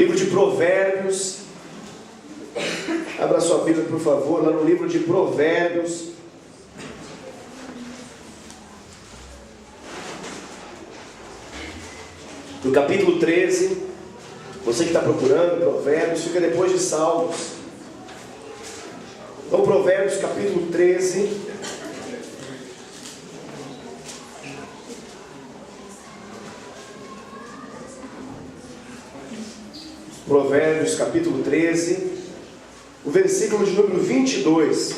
Livro de Provérbios. Abra sua Bíblia, por favor, lá no livro de Provérbios. No capítulo 13. Você que está procurando Provérbios, fica depois de Salmos. Então, Provérbios capítulo 13. Provérbios capítulo 13, o versículo de número 22.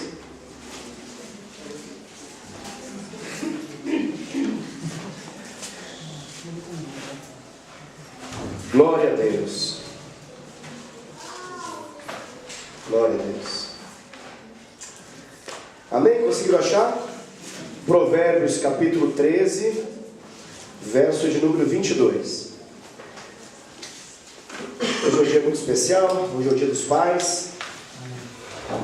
Glória a Deus. Glória a Deus. Amém? Conseguiram achar? Provérbios capítulo 13, verso de número 22. Hoje é um dia muito especial, hoje é o dia dos pais.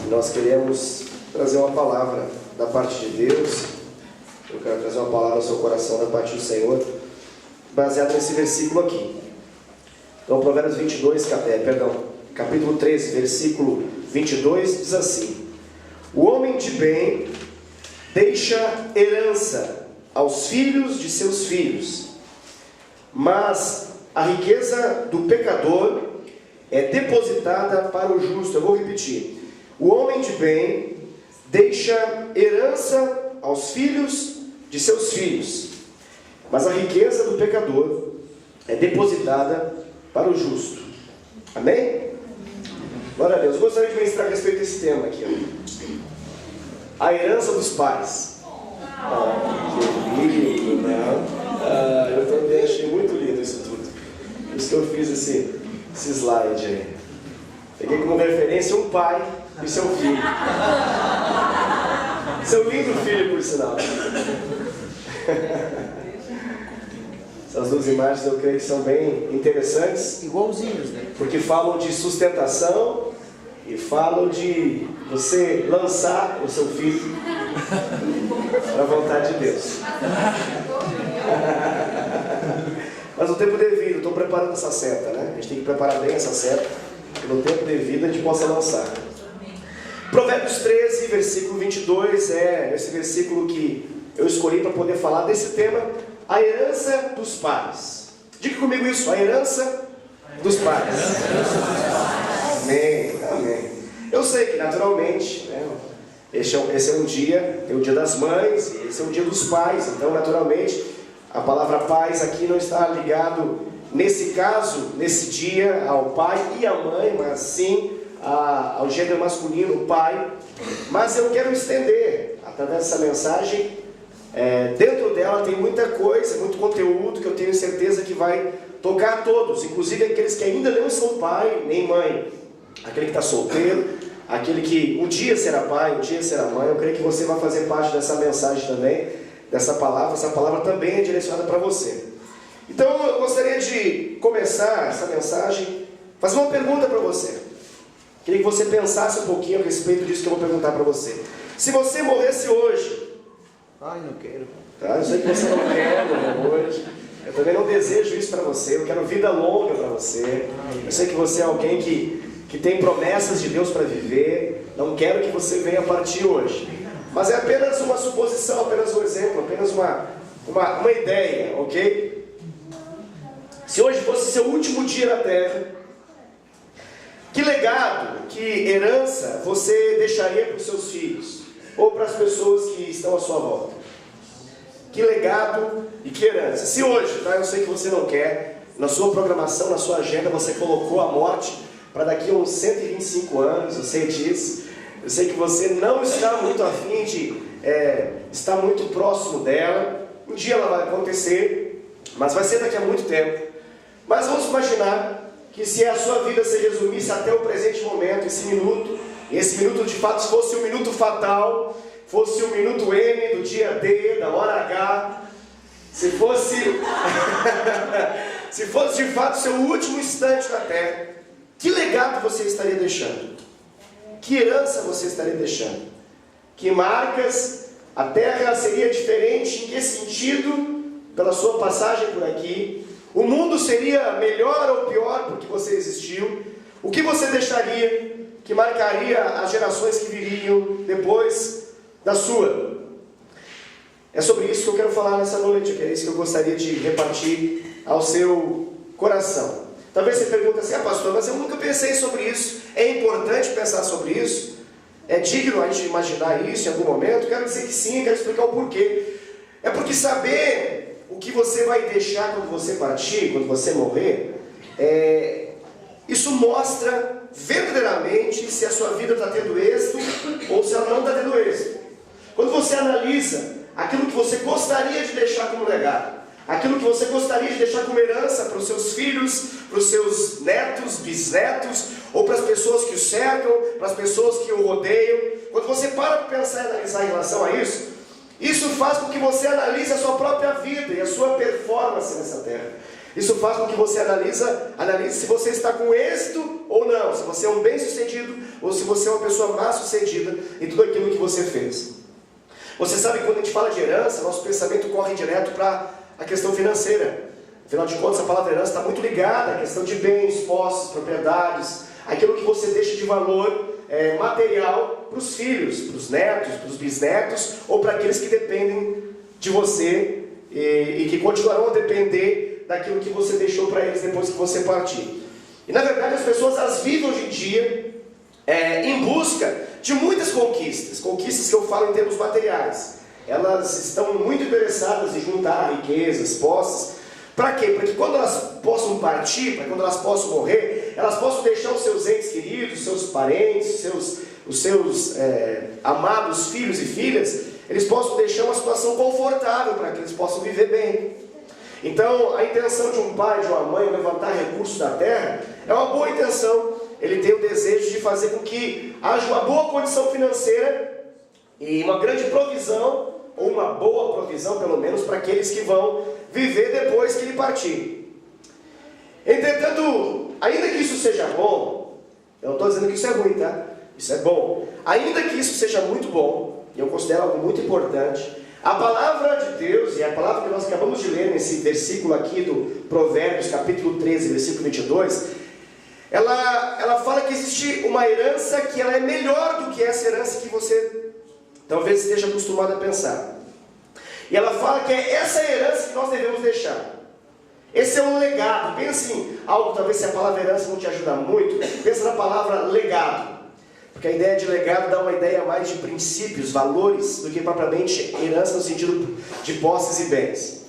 Nós queremos trazer uma palavra da parte de Deus. Eu quero trazer uma palavra ao seu coração da parte do Senhor, baseado nesse versículo aqui. Então, Provérbios 22, capítulo 13, versículo 22, diz assim: o homem de bem deixa herança aos filhos de seus filhos, mas a riqueza do pecador é depositada para o justo. Eu vou repetir. O homem de bem deixa herança aos filhos de seus filhos, mas a riqueza do pecador é depositada para o justo. Amém? Glória a Deus. Eu gostaria de ministrar a respeito desse tema aqui. A herança dos pais. Que lindo, né? Eu também achei muito lindo isso tudo. Por isso que eu fiz esse slide aí. Peguei como referência um pai e seu filho. Seu lindo filho, por sinal. Essas duas imagens eu creio que são bem interessantes. Igualzinhos, né? Porque falam de sustentação e falam de você lançar o seu filho para a vontade de Deus. Mas no tempo devido, estou preparando essa seta, né? A gente tem que preparar bem essa seta, que no tempo devido a gente possa lançar. Provérbios 13, versículo 22, é esse versículo que eu escolhi para poder falar desse tema, a herança dos pais. Diga comigo isso, a herança dos pais. Amém, amém. Eu sei que naturalmente, né, esse é um dia, é o dia das mães, e esse é o dia dos pais, então naturalmente a palavra pais aqui não está ligado, nesse caso, nesse dia, ao pai e à mãe, mas sim ao gênero masculino, o pai. Mas eu quero estender, através dessa mensagem, dentro dela tem muita coisa, muito conteúdo que eu tenho certeza que vai tocar a todos, inclusive aqueles que ainda não são pai nem mãe, aquele que está solteiro, aquele que um dia será pai, um dia será mãe. Eu creio que você vai fazer parte dessa mensagem também, dessa palavra. Essa palavra também é direcionada para você. Então eu gostaria de começar essa mensagem fazer uma pergunta para você. Queria que você pensasse um pouquinho a respeito disso que eu vou perguntar para você. Se você morresse hoje... Ai, não quero. Tá? Eu sei que você não quer morrer hoje. Eu também não desejo isso para você. Eu quero vida longa para você. Eu sei que você é alguém que tem promessas de Deus para viver. Não quero que você venha partir hoje. Mas é apenas uma suposição, apenas um exemplo, apenas uma ideia, ok? Se hoje fosse seu último dia na Terra, que legado, que herança você deixaria para os seus filhos? Ou para as pessoas que estão à sua volta? Que legado e que herança? Se hoje, tá, eu sei que você não quer, na sua programação, na sua agenda, você colocou a morte para daqui a uns 125 anos, eu sei disso. Eu sei que você não está muito afim de estar muito próximo dela. Um dia ela vai acontecer, mas vai ser daqui a muito tempo. Mas vamos imaginar que se a sua vida se resumisse até o presente momento, esse minuto, e esse minuto de fato fosse um minuto fatal, fosse um minuto M do dia D, da hora H, se fosse se fosse de fato seu último instante na Terra, que legado você estaria deixando? Que herança você estaria deixando? Que marcas? A Terra seria diferente em que sentido? Pela sua passagem por aqui, O mundo seria melhor ou pior porque você existiu? O que você deixaria que marcaria as gerações que viriam depois da sua? É sobre isso que eu quero falar nessa noite, que é isso que eu gostaria de repartir ao seu coração. Talvez você pergunte assim, pastor, mas eu nunca pensei sobre isso. É importante pensar sobre isso? É digno a gente imaginar isso em algum momento? Quero dizer que sim, quero explicar o porquê. É porque saber o que você vai deixar quando você partir, quando você morrer, isso mostra verdadeiramente se a sua vida está tendo êxito ou se ela não está tendo êxito. Quando você analisa aquilo que você gostaria de deixar como legado, aquilo que você gostaria de deixar como herança para os seus filhos, para os seus netos, bisnetos, ou para as pessoas que o cercam, para as pessoas que o rodeiam, quando você para pensar e analisar em relação a isso, isso faz com que você analise a sua própria vida e a sua performance nessa terra. Isso faz com que você analise se você está com êxito ou não, se você é um bem-sucedido ou se você é uma pessoa má-sucedida em tudo aquilo que você fez. Você sabe que quando a gente fala de herança, nosso pensamento corre direto para a questão financeira. Afinal de contas, a palavra herança está muito ligada à questão de bens, posses, propriedades, aquilo que você deixa de valor material para os filhos, para os netos, para os bisnetos, ou para aqueles que dependem de você e que continuarão a depender daquilo que você deixou para eles depois que você partir. E na verdade as pessoas as vivem hoje em dia em busca de muitas conquistas que eu falo em termos materiais. Elas estão muito interessadas em juntar riquezas, posses. Para quê? Para que quando elas possam partir, para quando elas possam morrer, elas possam deixar os seus entes queridos, seus parentes, os seus amados filhos e filhas, eles possam deixar uma situação confortável para que eles possam viver bem. Então, a intenção de um pai, de uma mãe, levantar recursos da terra, é uma boa intenção. Ele tem o desejo de fazer com que haja uma boa condição financeira e uma grande provisão, ou uma boa provisão, pelo menos, para aqueles que vão viver depois que ele partir. Entretanto, ainda que isso seja bom, eu não estou dizendo que isso é ruim, tá? Isso é bom. Ainda que isso seja muito bom, e eu considero algo muito importante, a palavra de Deus, e a palavra que nós acabamos de ler nesse versículo aqui do Provérbios, capítulo 13, versículo 22, ela fala que existe uma herança que ela é melhor do que essa herança que você talvez esteja acostumado a pensar. E ela fala que é essa herança que nós devemos deixar. Esse é um legado. Pensa em algo, talvez se a palavra herança não te ajuda muito, pensa na palavra legado. Porque a ideia de legado dá uma ideia mais de princípios, valores, do que propriamente herança no sentido de posses e bens.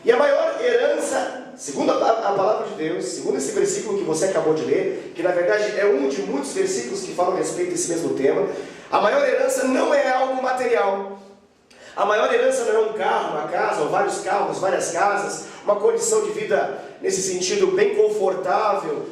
E a maior herança, segundo a palavra de Deus, segundo esse versículo que você acabou de ler, que na verdade é um de muitos versículos que falam a respeito desse mesmo tema, a maior herança não é algo material. A maior herança não é um carro, uma casa, ou vários carros, várias casas, uma condição de vida nesse sentido bem confortável,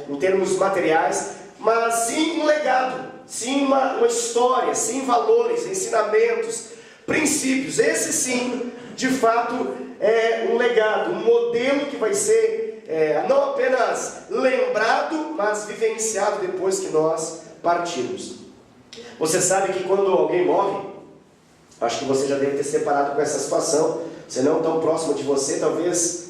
em termos materiais, mas sim um legado, sim uma história, sim valores, ensinamentos, princípios. Esse sim, de fato, é um legado, um modelo que vai ser não apenas lembrado, mas vivenciado depois que nós partirmos. Você sabe que quando alguém morre, acho que você já deve ter se separado com essa situação, se não tão próximo de você, talvez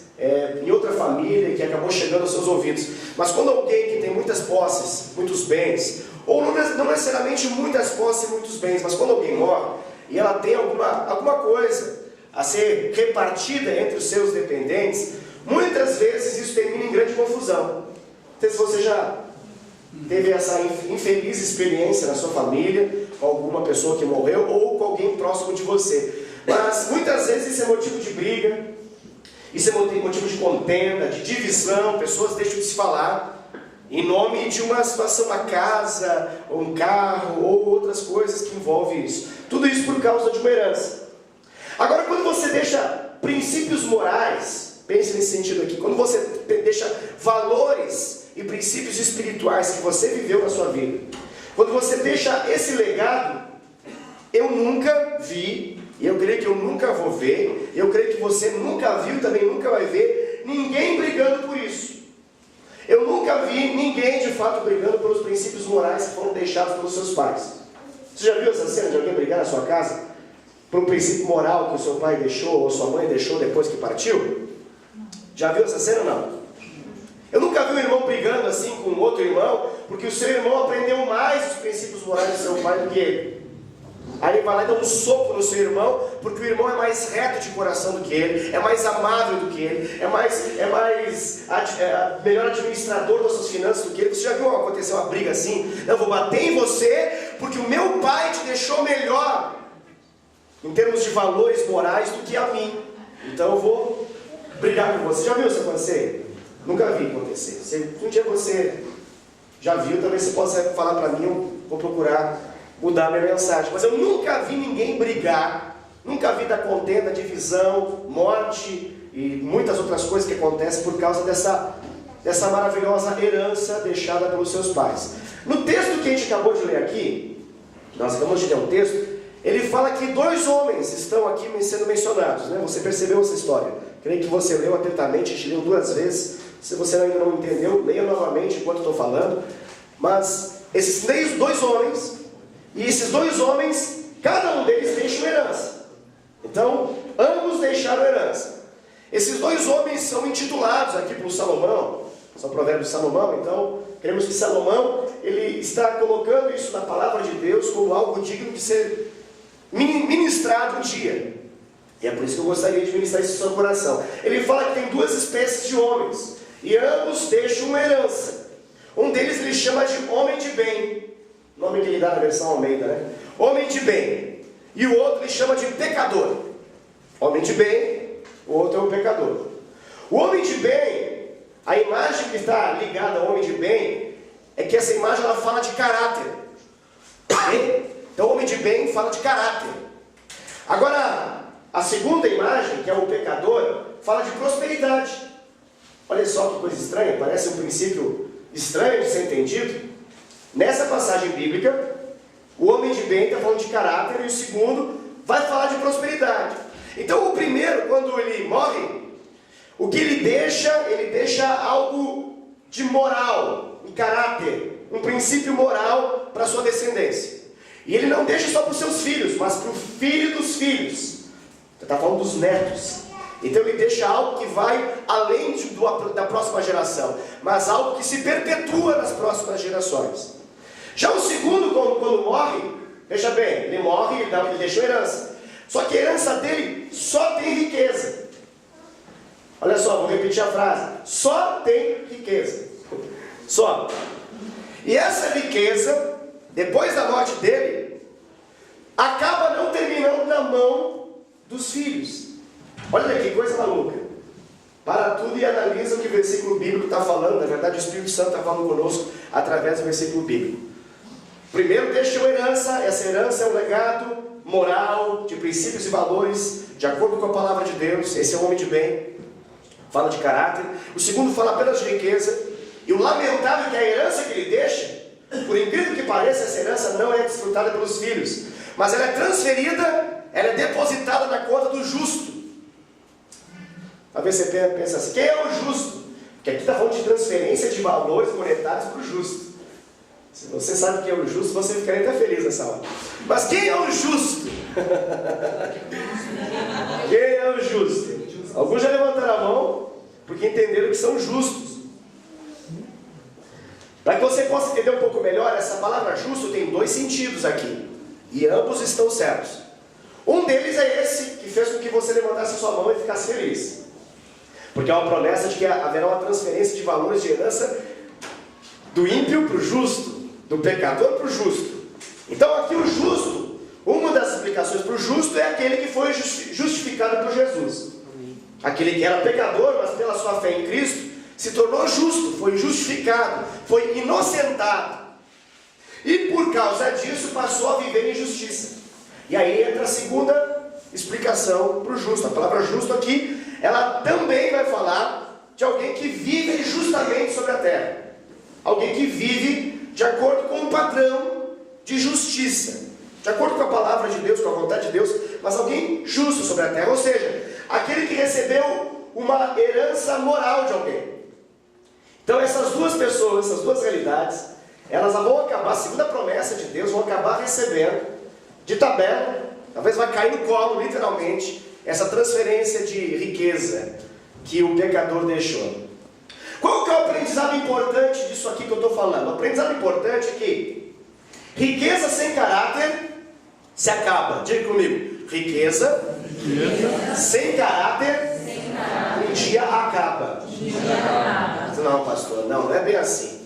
em outra família que acabou chegando aos seus ouvidos. Mas quando alguém que tem muitas posses, muitos bens, ou não necessariamente muitas posses e muitos bens, mas quando alguém morre e ela tem alguma coisa a ser repartida entre os seus dependentes, muitas vezes isso termina em grande confusão. Não sei se você já teve essa infeliz experiência na sua família, com alguma pessoa que morreu ou com alguém próximo de você. Mas muitas vezes isso é motivo de briga, isso é motivo de contenda, de divisão, pessoas deixam de se falar em nome de uma situação, uma casa, ou um carro, ou outras coisas que envolvem isso. Tudo isso por causa de uma herança. Agora, quando você deixa princípios morais, pense nesse sentido aqui, quando você deixa valores e princípios espirituais que você viveu na sua vida, quando você deixa esse legado, eu nunca vi, e eu creio que eu nunca vou ver, eu creio que você nunca viu, também nunca vai ver, ninguém brigando por isso. Eu nunca vi ninguém de fato brigando pelos princípios morais que foram deixados pelos seus pais. Você já viu essa cena de alguém brigar na sua casa por um princípio moral que o seu pai deixou ou sua mãe deixou depois que partiu? Já viu essa cena ou não? Eu nunca vi um irmão brigando assim com outro irmão, porque o seu irmão aprendeu mais os princípios morais do seu pai do que ele. Aí ele vai lá e dá um soco no seu irmão, porque o irmão é mais reto de coração do que ele, é mais amável do que ele, melhor administrador das suas finanças do que ele. Você já viu acontecer uma briga assim? Eu vou bater em você, porque o meu pai te deixou melhor, em termos de valores morais, do que a mim. Então eu vou brigar com você. Já viu isso acontecer? Nunca vi acontecer. Se um dia você já viu, talvez você possa falar para mim, eu vou procurar mudar a minha mensagem. Mas eu nunca vi ninguém brigar, nunca vi da contenda, divisão, morte e muitas outras coisas que acontecem por causa dessa maravilhosa herança deixada pelos seus pais. No texto que a gente acabou de ler aqui, nós acabamos de ler um texto, ele fala que 2 homens estão aqui sendo mencionados, né? Você percebeu essa história? Creio que você leu atentamente, a gente leu 2 vezes. Se você ainda não entendeu, leia novamente enquanto estou falando. Mas esses 2 homens, e esses 2 homens, cada um deles deixa uma herança. Então, ambos deixaram herança. Esses 2 homens são intitulados aqui por Salomão, são provérbios de Salomão. Então, queremos que Salomão, ele está colocando isso na palavra de Deus como algo digno de ser ministrado um dia. E é por isso que eu gostaria de ministrar isso no seu coração. Ele fala que tem 2 espécies de homens, e ambos deixam uma herança. Um deles ele chama de homem de bem, nome que ele dá na versão Almeida, né? Homem de bem. E o outro ele chama de pecador. Homem de bem, o outro é o pecador. O homem de bem, a imagem que está ligada ao homem de bem, é que essa imagem ela fala de caráter. Então o homem de bem fala de caráter. Agora, a segunda imagem, que é o pecador, fala de prosperidade. Olha só que coisa estranha, parece um princípio estranho de ser entendido. Nessa passagem bíblica, o homem de bem está falando de caráter, e o segundo vai falar de prosperidade. Então o primeiro, quando ele morre, o que ele deixa algo de moral, um caráter, um princípio moral para a sua descendência. E ele não deixa só para os seus filhos, mas para o filho dos filhos. Está falando dos netos. Então ele deixa algo que vai além da próxima geração, mas algo que se perpetua nas próximas gerações. Já o segundo, quando morre, veja bem, ele morre, ele deixou herança. Só que a herança dele só tem riqueza. Olha só, vou repetir a frase. Só tem riqueza. Só. E essa riqueza, depois da morte dele, acaba não terminando na mão dos filhos. Olha que coisa maluca. Para tudo e analisa o que o versículo bíblico está falando. Na verdade, o Espírito Santo está falando conosco através do versículo bíblico. Primeiro deixa uma herança. Essa herança é um legado moral, de princípios e valores, de acordo com a palavra de Deus. Esse é o homem de bem. Fala de caráter. O segundo fala apenas de riqueza. E o lamentável é que a herança que ele deixa, por incrível que pareça, essa herança não é desfrutada pelos filhos, mas ela é transferida, ela é depositada na conta do justo. Talvez você pense assim, quem é o justo? Porque aqui está falando de transferência de valores monetários para o justo. Se você sabe quem é o justo, você ficaria até feliz nessa hora. Mas quem é o justo? Quem é o justo? Alguns já levantaram a mão, porque entenderam que são justos. Para que você possa entender um pouco melhor, essa palavra justo tem 2 sentidos aqui. E ambos estão certos. Um deles é esse, que fez com que você levantasse a sua mão e ficasse feliz. Porque é uma promessa de que haverá uma transferência de valores de herança do ímpio para o justo, do pecador para o justo. Então aqui o justo, uma das explicações para o justo é aquele que foi justificado por Jesus. Aquele que era pecador, mas pela sua fé em Cristo, se tornou justo, foi justificado, foi inocentado. E por causa disso passou a viver em justiça. E aí entra a segunda explicação para o justo. A palavra justo aqui, ela também vai falar de alguém que vive justamente sobre a terra. Alguém que vive de acordo com um padrão de justiça. De acordo com a palavra de Deus, com a vontade de Deus, mas alguém justo sobre a terra. Ou seja, aquele que recebeu uma herança moral de alguém. Então essas 2 pessoas, essas 2 realidades, elas vão acabar, segundo a promessa de Deus, vão acabar recebendo de tabela, talvez vai cair no colo, literalmente, essa transferência de riqueza, que o pecador deixou. Qual que é o aprendizado importante disso aqui que eu estou falando? O aprendizado importante é que riqueza sem caráter se acaba. Diga comigo. Riqueza sem caráter um dia acaba. Não, pastor, não é bem assim.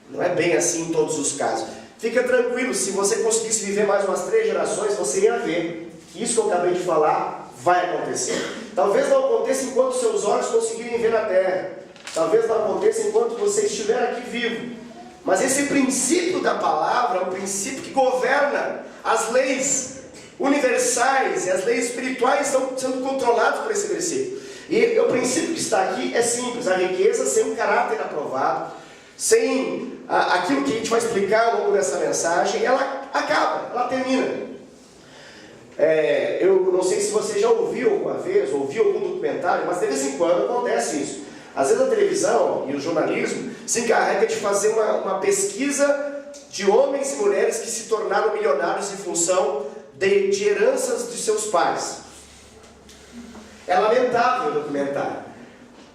Não é bem assim em todos os casos. Fica tranquilo, se você conseguisse viver mais umas 3 gerações, você ia ver que isso que eu acabei de falar vai acontecer. Talvez não aconteça enquanto seus olhos conseguirem ver na terra. Talvez não aconteça enquanto você estiver aqui vivo. Mas esse princípio da palavra é um princípio que governa as leis universais e as leis espirituais estão sendo controladas por esse versículo. E o princípio que está aqui é simples: a riqueza sem um caráter aprovado, sem aquilo que a gente vai explicar ao longo dessa mensagem, ela acaba, ela termina. Eu não sei se você já ouviu alguma vez, ouviu algum documentário, mas de vez em quando acontece isso. Às vezes a televisão e o jornalismo se encarrega de fazer uma pesquisa de homens e mulheres que se tornaram milionários em função de heranças de seus pais. É lamentável o documentário.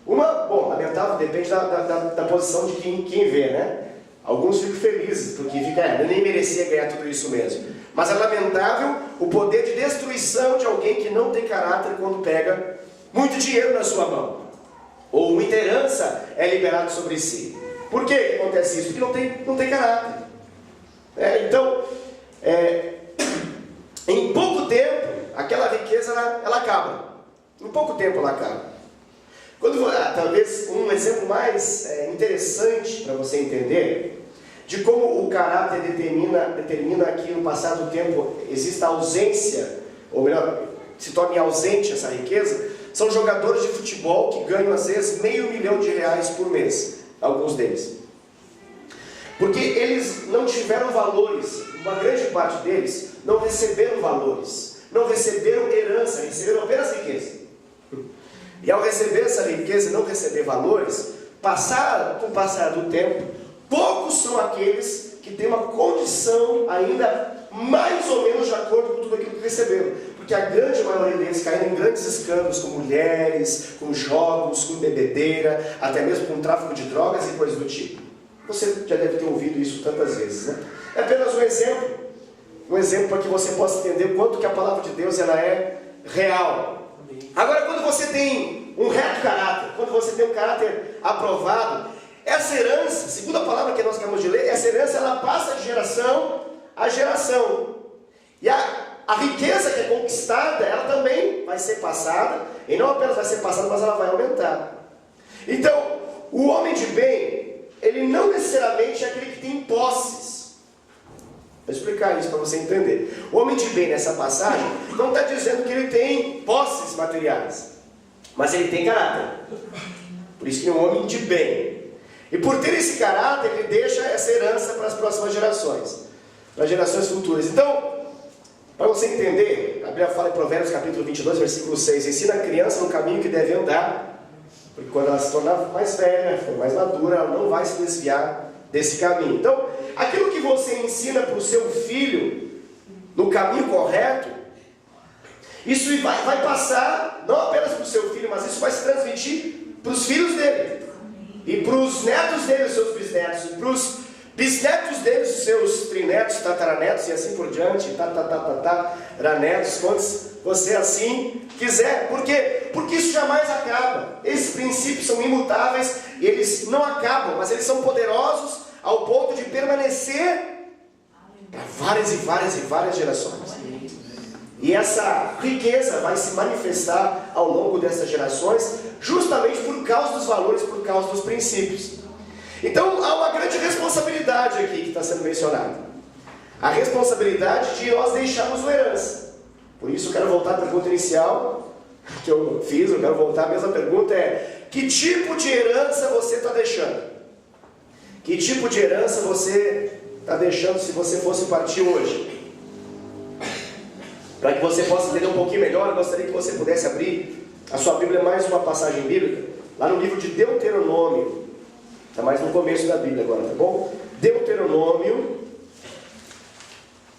Lamentável depende da posição de quem vê, né? Alguns ficam felizes, porque eu nem merecia ganhar tudo isso mesmo. Mas é lamentável o poder de destruição de alguém que não tem caráter quando pega muito dinheiro na sua mão. Ou muita herança é liberada sobre si. Por que acontece isso? Porque não tem caráter. Em pouco tempo, aquela riqueza ela acaba. Em pouco tempo ela acaba. Talvez um exemplo mais interessante para você entender de como o caráter determina que no passar do tempo existe a ausência, ou melhor, se torne ausente essa riqueza, são jogadores de futebol que ganham às vezes R$500 mil por mês, alguns deles. Porque eles não tiveram valores, uma grande parte deles não receberam valores, não receberam herança, receberam apenas riqueza. E ao receber essa riqueza e não receber valores, com o passar do tempo, poucos são aqueles que têm uma condição ainda mais ou menos de acordo com tudo aquilo que receberam. Porque a grande maioria deles caíram em grandes escândalos com mulheres, com jogos, com bebedeira, até mesmo com tráfico de drogas e coisas do tipo. Você já deve ter ouvido isso tantas vezes, né? É apenas um exemplo para que você possa entender o quanto que a palavra de Deus ela é real. Agora, quando você tem um reto caráter, quando você tem um caráter aprovado, essa herança, segundo a palavra que nós acabamos de ler, essa herança ela passa de geração a geração. E a riqueza que é conquistada, ela também vai ser passada, e não apenas vai ser passada, mas ela vai aumentar. Então, o homem de bem, ele não necessariamente é aquele que tem posses. Vou explicar isso para você entender. O homem de bem nessa passagem não está dizendo que ele tem posses materiais, mas ele tem caráter. Por isso que é um homem de bem. E por ter esse caráter, ele deixa essa herança para as próximas gerações, para as gerações futuras. Então, para você entender, a Bíblia fala em Provérbios capítulo 22, versículo 6, ensina a criança no caminho que deve andar, porque quando ela se tornar mais velha, for mais madura, ela não vai se desviar desse caminho. Então, aquilo que você ensina para o seu filho no caminho correto, isso vai passar não apenas para o seu filho, mas isso vai se transmitir para os filhos dele, e para os netos dele, os seus bisnetos, e para os bisnetos deles, os seus trinetos, tataranetos e assim por diante, tataranetos, quantos você assim quiser. Por quê? Porque isso jamais acaba. Esses princípios são imutáveis e eles não acabam, mas eles são poderosos ao ponto de permanecer para várias e várias e várias gerações. E essa riqueza vai se manifestar ao longo dessas gerações, justamente por causa dos valores, por causa dos princípios. Então há uma grande responsabilidade aqui que está sendo mencionada. A responsabilidade de nós deixarmos uma herança. Por isso eu quero voltar à pergunta inicial que eu fiz, eu quero voltar, a mesma pergunta é: que tipo de herança você está deixando? Que tipo de herança você está deixando se você fosse partir hoje? Para que você possa entender um pouquinho melhor, eu gostaria que você pudesse abrir a sua Bíblia, mais uma passagem bíblica, lá no livro de Deuteronômio. Está mais no começo da Bíblia agora, tá bom? Deuteronômio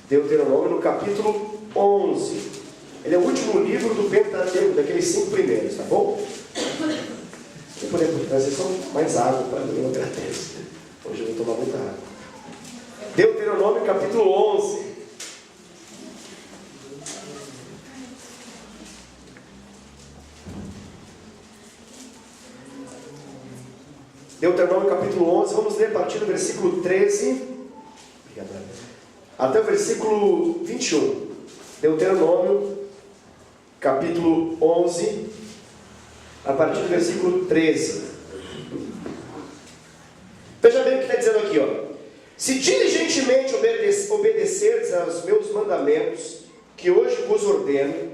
no capítulo 11. Ele é o último livro do Pentateuco, daqueles 5 primeiros, tá bom? Se puder trazer só mais água para mim, eu agradeço. Hoje eu vou tomar muita água. Deuteronômio capítulo 11. Deuteronômio capítulo 11, vamos ler a partir do versículo 13 até o versículo 21. Deuteronômio capítulo 11, a partir do versículo 13. Veja bem o que está dizendo aqui, ó. Se diligentemente obedecerdes aos meus mandamentos, que hoje vos ordeno,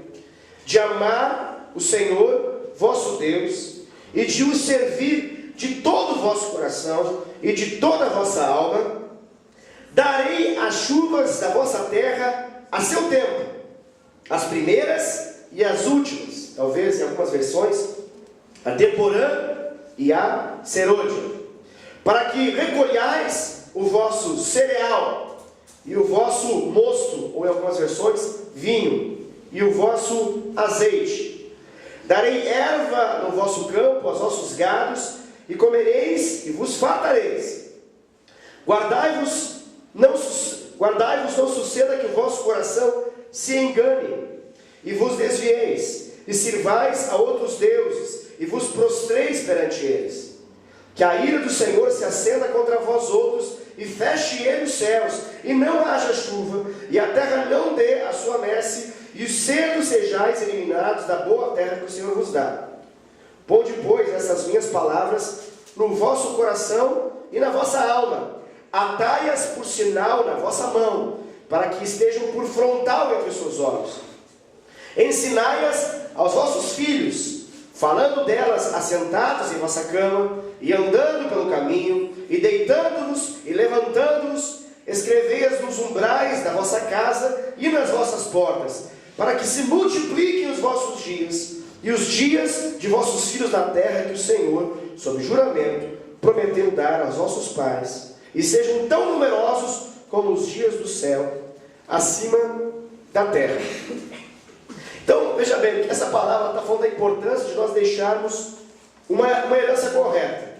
de amar o Senhor vosso Deus, e de o servir de todo o vosso coração e de toda a vossa alma, darei as chuvas da vossa terra a seu tempo, as primeiras e as últimas, talvez em algumas versões, a temporã e a serôdia, para que recolhais o vosso cereal e o vosso mosto, ou em algumas versões, vinho, e o vosso azeite. Darei erva no vosso campo aos vossos gados, e comereis e vos fartareis. Guardai-vos, não suceda que o vosso coração se engane, e vos desvieis, e sirvais a outros deuses, e vos prostreis perante eles. Que a ira do Senhor se acenda contra vós outros, e feche ele os céus, e não haja chuva, e a terra não dê a sua messe, e cedo sejais eliminados da boa terra que o Senhor vos dá. Ponde, pois, essas minhas palavras no vosso coração e na vossa alma, atai-as por sinal na vossa mão, para que estejam por frontal entre os seus olhos. Ensinai-as aos vossos filhos, falando delas assentados em vossa cama, e andando pelo caminho, e deitando-vos e levantando-vos, escrevei-as nos umbrais da vossa casa e nas vossas portas, para que se multipliquem os vossos dias, e os dias de vossos filhos na terra que o Senhor, sob juramento, prometeu dar aos vossos pais, e sejam tão numerosos como os dias do céu, acima da terra. Então, veja bem, essa palavra está falando da importância de nós deixarmos uma herança correta.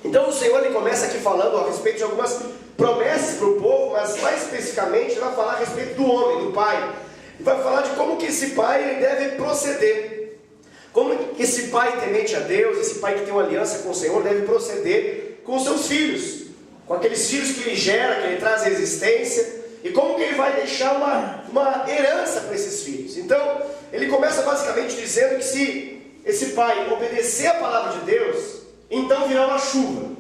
Então o Senhor ele começa aqui falando a respeito de algumas promessas para o povo, mas mais especificamente ele vai falar a respeito do homem, do pai. E vai falar de como que esse pai ele deve proceder. Como que esse pai temente a Deus, esse pai que tem uma aliança com o Senhor, deve proceder com os seus filhos, com aqueles filhos que ele gera, que ele traz à existência, e como que ele vai deixar uma herança para esses filhos. Então, ele começa basicamente dizendo que se esse pai obedecer a palavra de Deus, então virá uma chuva.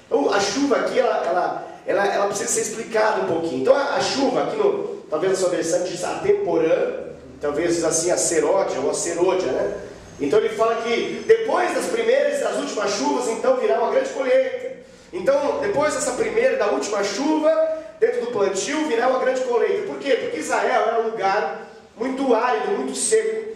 Então, a chuva aqui, ela precisa ser explicada um pouquinho. Então, a chuva aqui, talvez na sua versão diz a temporã, talvez diz assim a seródia ou a serôdia, né? Então ele fala que depois das primeiras e das últimas chuvas, então virá uma grande colheita. Então, depois dessa primeira e da última chuva, dentro do plantio, virá uma grande colheita. Por quê? Porque Israel era um lugar muito árido, muito seco.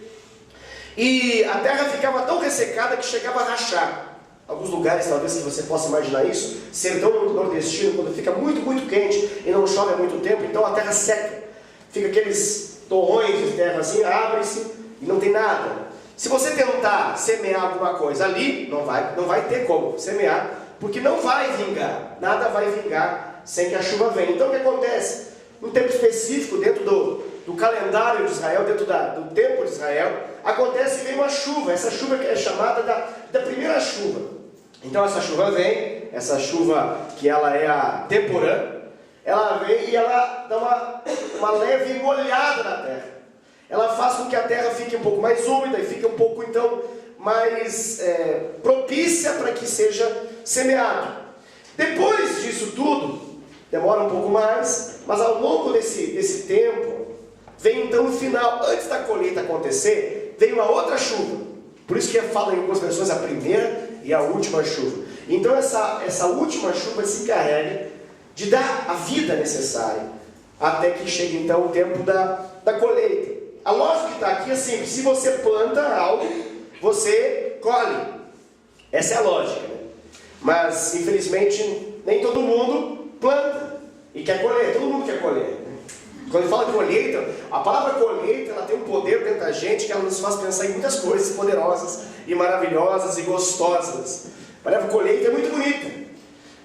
E a terra ficava tão ressecada que chegava a rachar. Alguns lugares, talvez que você possa imaginar isso, sertão nordestino, quando fica muito, muito quente e não chove há muito tempo, então a terra seca. Fica aqueles torrões de terra assim, abrem-se e não tem nada. Se você tentar semear alguma coisa ali, não vai ter como semear, porque não vai vingar. Nada vai vingar sem que a chuva venha. Então o que acontece? Num tempo específico, dentro do calendário de Israel, dentro do tempo de Israel, acontece que vem uma chuva. Essa chuva que é chamada da primeira chuva. Então essa chuva vem, essa chuva que ela é a temporã, ela vem e ela dá uma leve molhada na terra. Ela faz com que a terra fique um pouco mais úmida e fique um pouco então mais propícia para que seja semeado. Depois disso tudo, demora um pouco mais, mas ao longo desse tempo, vem então o final, antes da colheita acontecer, vem uma outra chuva. Por isso que fala em algumas versões a primeira e a última chuva. Então essa última chuva se encarrega de dar a vida necessária, até que chegue então o tempo da colheita. A lógica que está aqui é simples: se você planta algo, você colhe. Essa é a lógica, né? Mas infelizmente nem todo mundo planta e quer colher. Todo mundo quer colher, né? Quando fala colheita, a palavra colheita, ela tem um poder dentro da gente que ela nos faz pensar em muitas coisas poderosas e maravilhosas e gostosas. A palavra colheita é muito bonita,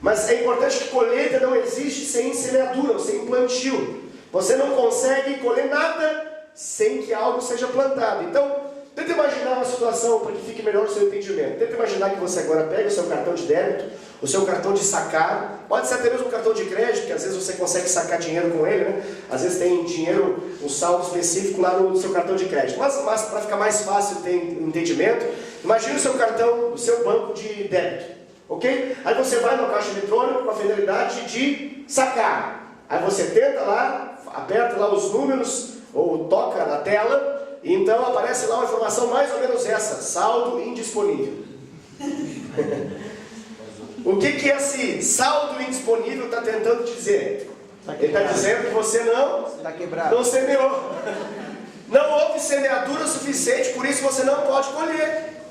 mas é importante que colheita não existe sem semeadura ou sem plantio. Você não consegue colher nada sem que algo seja plantado. Então, tenta imaginar uma situação para que fique melhor o seu entendimento. Tenta imaginar que você agora pega o seu cartão de débito, o seu cartão de sacar, pode ser até mesmo um cartão de crédito, que às vezes você consegue sacar dinheiro com ele, né? Às vezes tem dinheiro, um saldo específico lá no seu cartão de crédito. Mas para ficar mais fácil ter entendimento, imagine o seu cartão, o seu banco de débito, ok? Aí você vai na caixa eletrônica com a finalidade de sacar. Aí você tenta lá, aperta lá os números, ou toca na tela, e então aparece lá uma informação mais ou menos essa: saldo indisponível. O que esse saldo indisponível está tentando dizer? Ele está dizendo que você não semeou. Não houve semeadura suficiente, por isso você não pode colher.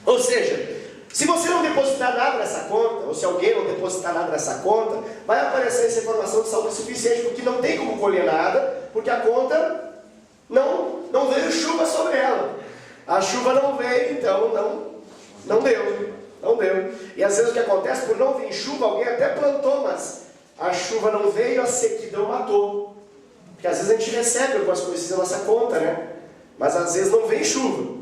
Ou seja, se você não depositar nada nessa conta, ou se alguém não depositar nada nessa conta, vai aparecer essa informação de saldo insuficiente, porque não tem como colher nada, porque a conta não veio chuva sobre ela. A chuva não veio, então não deu. E às vezes o que acontece, por não vir chuva, alguém até plantou, mas a chuva não veio, a sequidão matou. Porque às vezes a gente recebe algumas coisas na nossa conta, né? Mas às vezes não vem chuva,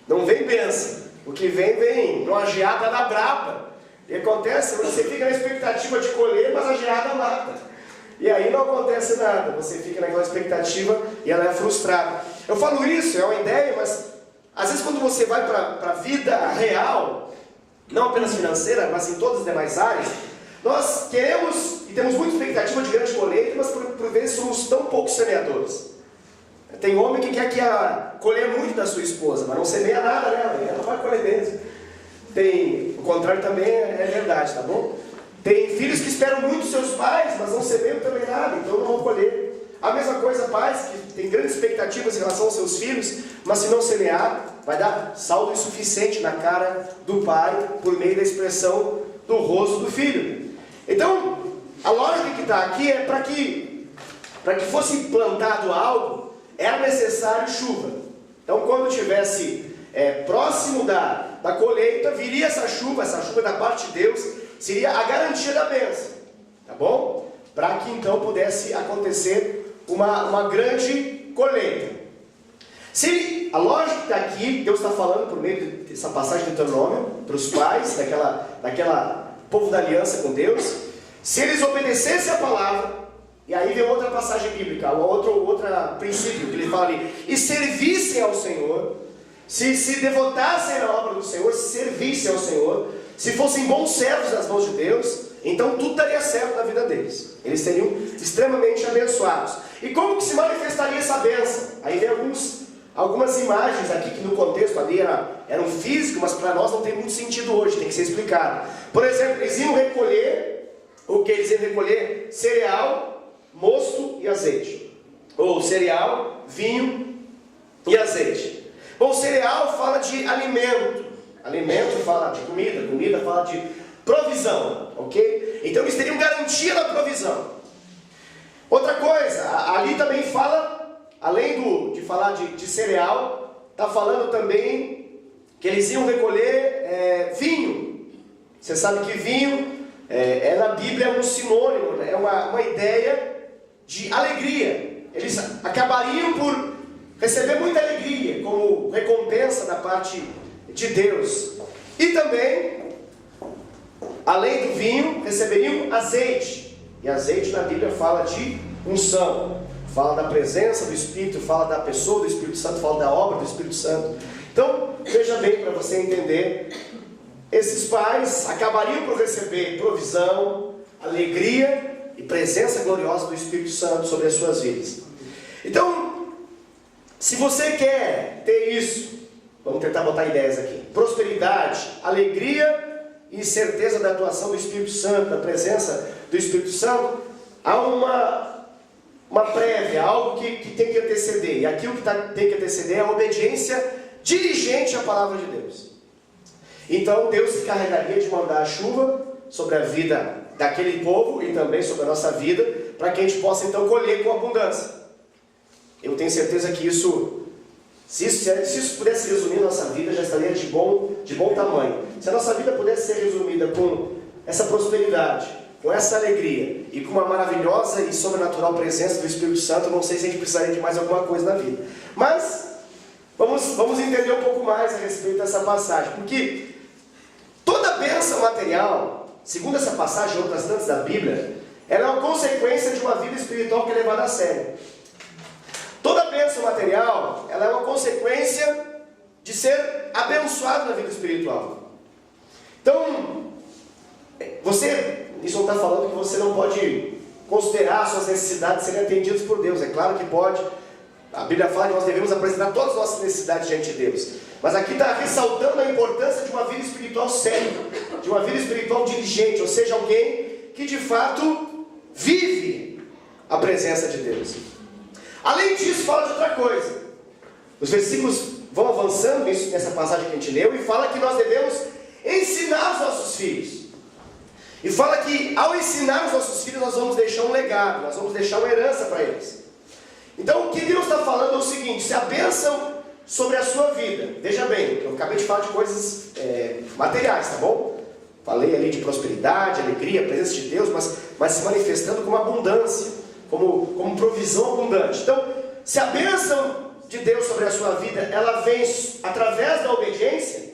não vem bênção. O que vem uma geada da braba. E acontece, você fica na expectativa de colher, mas a geada mata. E aí não acontece nada, você fica naquela expectativa e ela é frustrada. Eu falo isso, é uma ideia, mas às vezes quando você vai para a vida real, não apenas financeira, mas em todas as demais áreas, nós queremos e temos muita expectativa de grande colheita, mas por vezes somos tão poucos semeadores. Tem homem que quer colher muito da sua esposa, mas não semeia nada nela, e ela vai colher mesmo. O contrário também é verdade, tá bom? Tem filhos que esperam muito seus pais, mas não semeiam também nada, então não vão colher. A mesma coisa, pais que têm grandes expectativas em relação aos seus filhos, mas se não semear, vai dar saldo insuficiente na cara do pai, por meio da expressão do rosto do filho. Então, a lógica que está aqui é para que fosse plantado algo, era necessário chuva. Então, quando tivesse próximo da colheita, viria essa chuva da parte de Deus, seria a garantia da bênção, tá bom? Para que então pudesse acontecer uma grande colheita. Se a lógica que está aqui, Deus está falando por meio dessa passagem de Deuteronômio, para os pais, daquela povo da aliança com Deus, se eles obedecessem a palavra, e aí vem outra passagem bíblica, outro princípio que ele fala ali, e servissem ao Senhor, se devotassem na obra do Senhor, se servissem ao Senhor, se fossem bons servos nas mãos de Deus, então tudo daria certo na vida deles. Eles seriam extremamente abençoados. E como que se manifestaria essa bênção? Aí vem algumas imagens aqui que no contexto ali eram físicos, mas para nós não tem muito sentido hoje, tem que ser explicado. Por exemplo, eles iam recolher, o que eles iam recolher? Cereal, mosto e azeite. Ou cereal, vinho e azeite. Bom, cereal fala de alimento, alimento fala de comida, comida fala de provisão, ok? Então eles teriam garantia da provisão. Outra coisa, ali também fala, além de falar de cereal, está falando também que eles iam recolher vinho. Você sabe que vinho na Bíblia é um sinônimo, né? É uma ideia de alegria. Eles acabariam por receber muita alegria como recompensa da parte de Deus. E também, além do vinho, receberiam azeite. E azeite na Bíblia fala de unção, fala da presença do Espírito, fala da pessoa do Espírito Santo, fala da obra do Espírito Santo. Então, veja bem para você entender, esses pais acabariam por receber provisão, alegria e presença gloriosa do Espírito Santo sobre as suas vidas. Então, se você quer ter isso, vamos tentar botar ideias aqui: prosperidade, alegria e certeza da atuação do Espírito Santo, da presença do Espírito Santo, há uma prévia, algo que tem que anteceder. E aqui o que tem que anteceder é a obediência diligente à palavra de Deus. Então Deus se encarregaria de mandar a chuva sobre a vida daquele povo e também sobre a nossa vida, para que a gente possa então colher com abundância. Eu tenho certeza que isso, se isso pudesse resumir a nossa vida, já estaria de bom tamanho. Se a nossa vida pudesse ser resumida com essa prosperidade, com essa alegria e com uma maravilhosa e sobrenatural presença do Espírito Santo, eu não sei se a gente precisaria de mais alguma coisa na vida. Mas vamos entender um pouco mais a respeito dessa passagem, porque toda bênção material, segundo essa passagem e outras tantas da Bíblia, ela é uma consequência de uma vida espiritual que é levada a sério. Toda bênção material, ela é uma consequência de ser abençoado na vida espiritual. Então, isso não está falando que você não pode considerar suas necessidades serem atendidas por Deus. É claro que pode. A Bíblia fala que nós devemos apresentar todas as nossas necessidades diante de Deus. Mas aqui está ressaltando a importância de uma vida espiritual séria, de uma vida espiritual diligente, ou seja, alguém que de fato vive a presença de Deus. Além disso, fala de outra coisa. Os versículos vão avançando nessa passagem que a gente leu e fala que nós devemos ensinar os nossos filhos. E fala que ao ensinar os nossos filhos nós vamos deixar um legado, nós vamos deixar uma herança para eles. Então o que Deus está falando é o seguinte: se a bênção sobre a sua vida, veja bem, eu acabei de falar de coisas materiais, tá bom? Falei ali de prosperidade, alegria, presença de Deus, mas se manifestando como abundância, como provisão abundante. Então, se a bênção de Deus sobre a sua vida, ela vem através da obediência,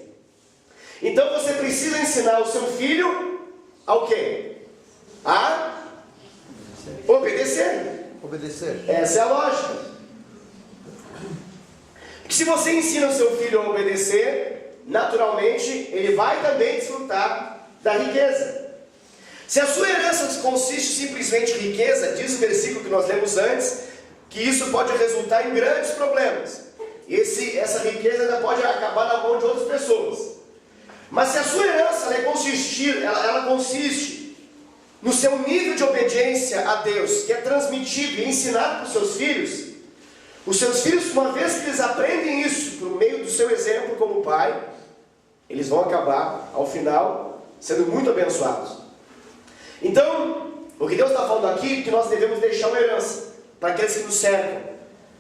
então você precisa ensinar o seu filho ao quê? A obedecer. Essa é a lógica. Porque se você ensina o seu filho a obedecer, naturalmente ele vai também desfrutar da riqueza. Se a sua herança consiste simplesmente em riqueza, diz o versículo que nós lemos antes, que isso pode resultar em grandes problemas. Essa riqueza ainda pode acabar na mão de outras pessoas. Mas se a sua herança ela consiste no seu nível de obediência a Deus, que é transmitido e ensinado para os seus filhos, uma vez que eles aprendem isso por meio do seu exemplo como pai, eles vão acabar, ao final, sendo muito abençoados. Então, o que Deus está falando aqui é que nós devemos deixar uma herança para aqueles que nos cercam.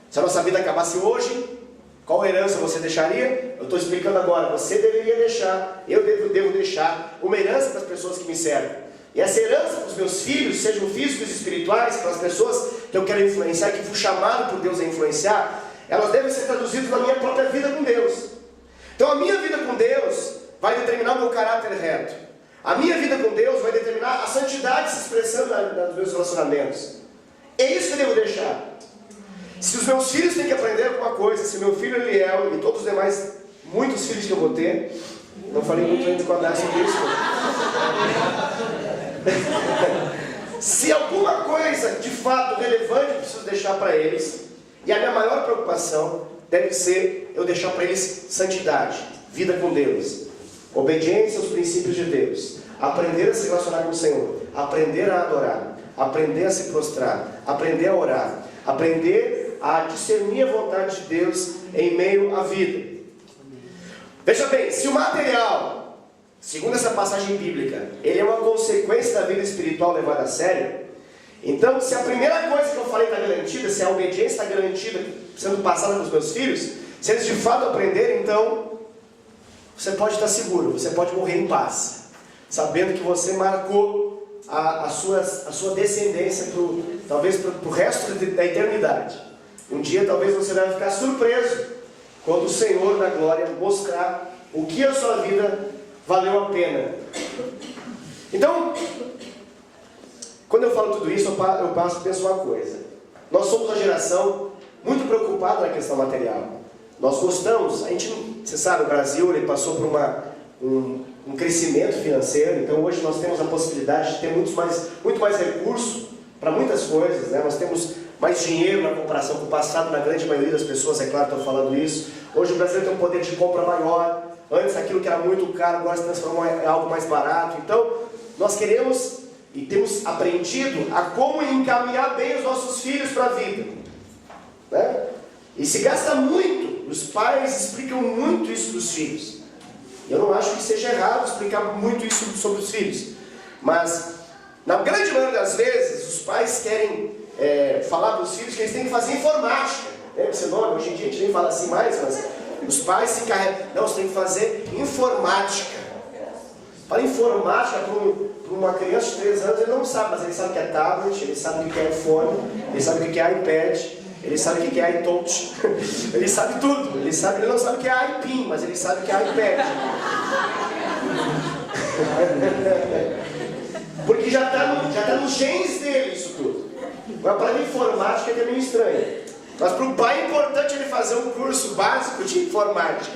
Se a nossa vida acabasse hoje, qual herança você deixaria? Eu estou explicando agora. Você deveria deixar, eu devo deixar uma herança para as pessoas que me cercam. E essa herança para os meus filhos, sejam físicos e espirituais, para as pessoas que eu quero influenciar, que fui chamado por Deus a influenciar, elas devem ser traduzidas na minha própria vida com Deus. Então a minha vida com Deus vai determinar o meu caráter reto. A minha vida com Deus vai determinar a santidade se expressando nos meus relacionamentos. É isso que eu devo deixar. Se os meus filhos têm que aprender alguma coisa, se meu filho Eliel e todos os demais, muitos filhos que eu vou ter, não falei muito antes com a Dácia sobre isso. Se alguma coisa de fato relevante eu preciso deixar para eles, e a minha maior preocupação deve ser eu deixar para eles santidade, vida com Deus, obediência aos princípios de Deus, aprender a se relacionar com o Senhor, aprender a adorar, aprender a se prostrar, aprender a orar, aprender a discernir a vontade de Deus em meio à vida. Veja bem, se o material, segundo essa passagem bíblica, ele é uma consequência da vida espiritual levada a sério, então se a primeira coisa que eu falei está garantida, se a obediência está garantida, sendo passada para os meus filhos, se eles de fato aprenderem, então você pode estar seguro, você pode morrer em paz, sabendo que você marcou a sua descendência talvez para o resto da eternidade. Um dia talvez você vai ficar surpreso quando o Senhor da glória mostrar o que a sua vida valeu a pena. Então, quando eu falo tudo isso, eu passo a pensar uma coisa. Nós somos uma geração muito preocupada na questão material. Nós gostamos, você sabe, o Brasil ele passou por um crescimento financeiro, então hoje nós temos a possibilidade de ter muito mais recursos para muitas coisas, né? Nós temos mais dinheiro na comparação com o passado, na grande maioria das pessoas, é claro, estão falando isso. Hoje o Brasil tem um poder de compra maior, antes aquilo que era muito caro agora se transformou em algo mais barato. Então nós queremos e temos aprendido a como encaminhar bem os nossos filhos para a vida, né? E se gasta muito, os pais explicam muito isso para os filhos. Eu não acho que seja errado explicar muito isso sobre os filhos, mas Na grande maioria das vezes, os pais querem falar para os filhos que eles têm que fazer informática. Lembra esse nome? Hoje em dia a gente nem fala assim mais, mas os pais se encarregam. Não, você tem que fazer informática. Para informática, para uma criança de 3 anos, ele não sabe, mas ele sabe o que é tablet, ele sabe o que é iPhone, ele sabe o que é iPad, ele sabe o que é iTouch, ele sabe tudo. Ele não sabe o que é iPin, mas ele sabe o que é iPad. Porque já tá nos genes dele isso tudo. Agora, para a informática é meio estranho. Mas para o pai é importante ele fazer um curso básico de informática.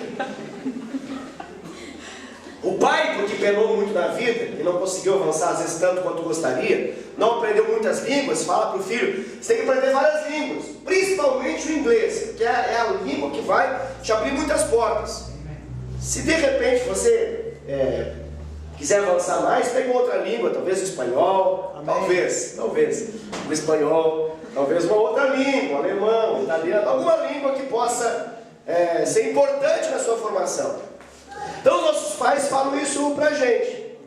O pai, porque penou muito na vida e não conseguiu avançar às vezes tanto quanto gostaria, não aprendeu muitas línguas, fala para o filho, você tem que aprender várias línguas, principalmente o inglês, que é a língua que vai te abrir muitas portas. Se de repente você quiser avançar mais, pega outra língua, talvez o espanhol, talvez o espanhol, talvez uma outra língua, alemão, italiano, alguma língua que possa ser importante na sua formação. Então os nossos pais falam isso pra gente.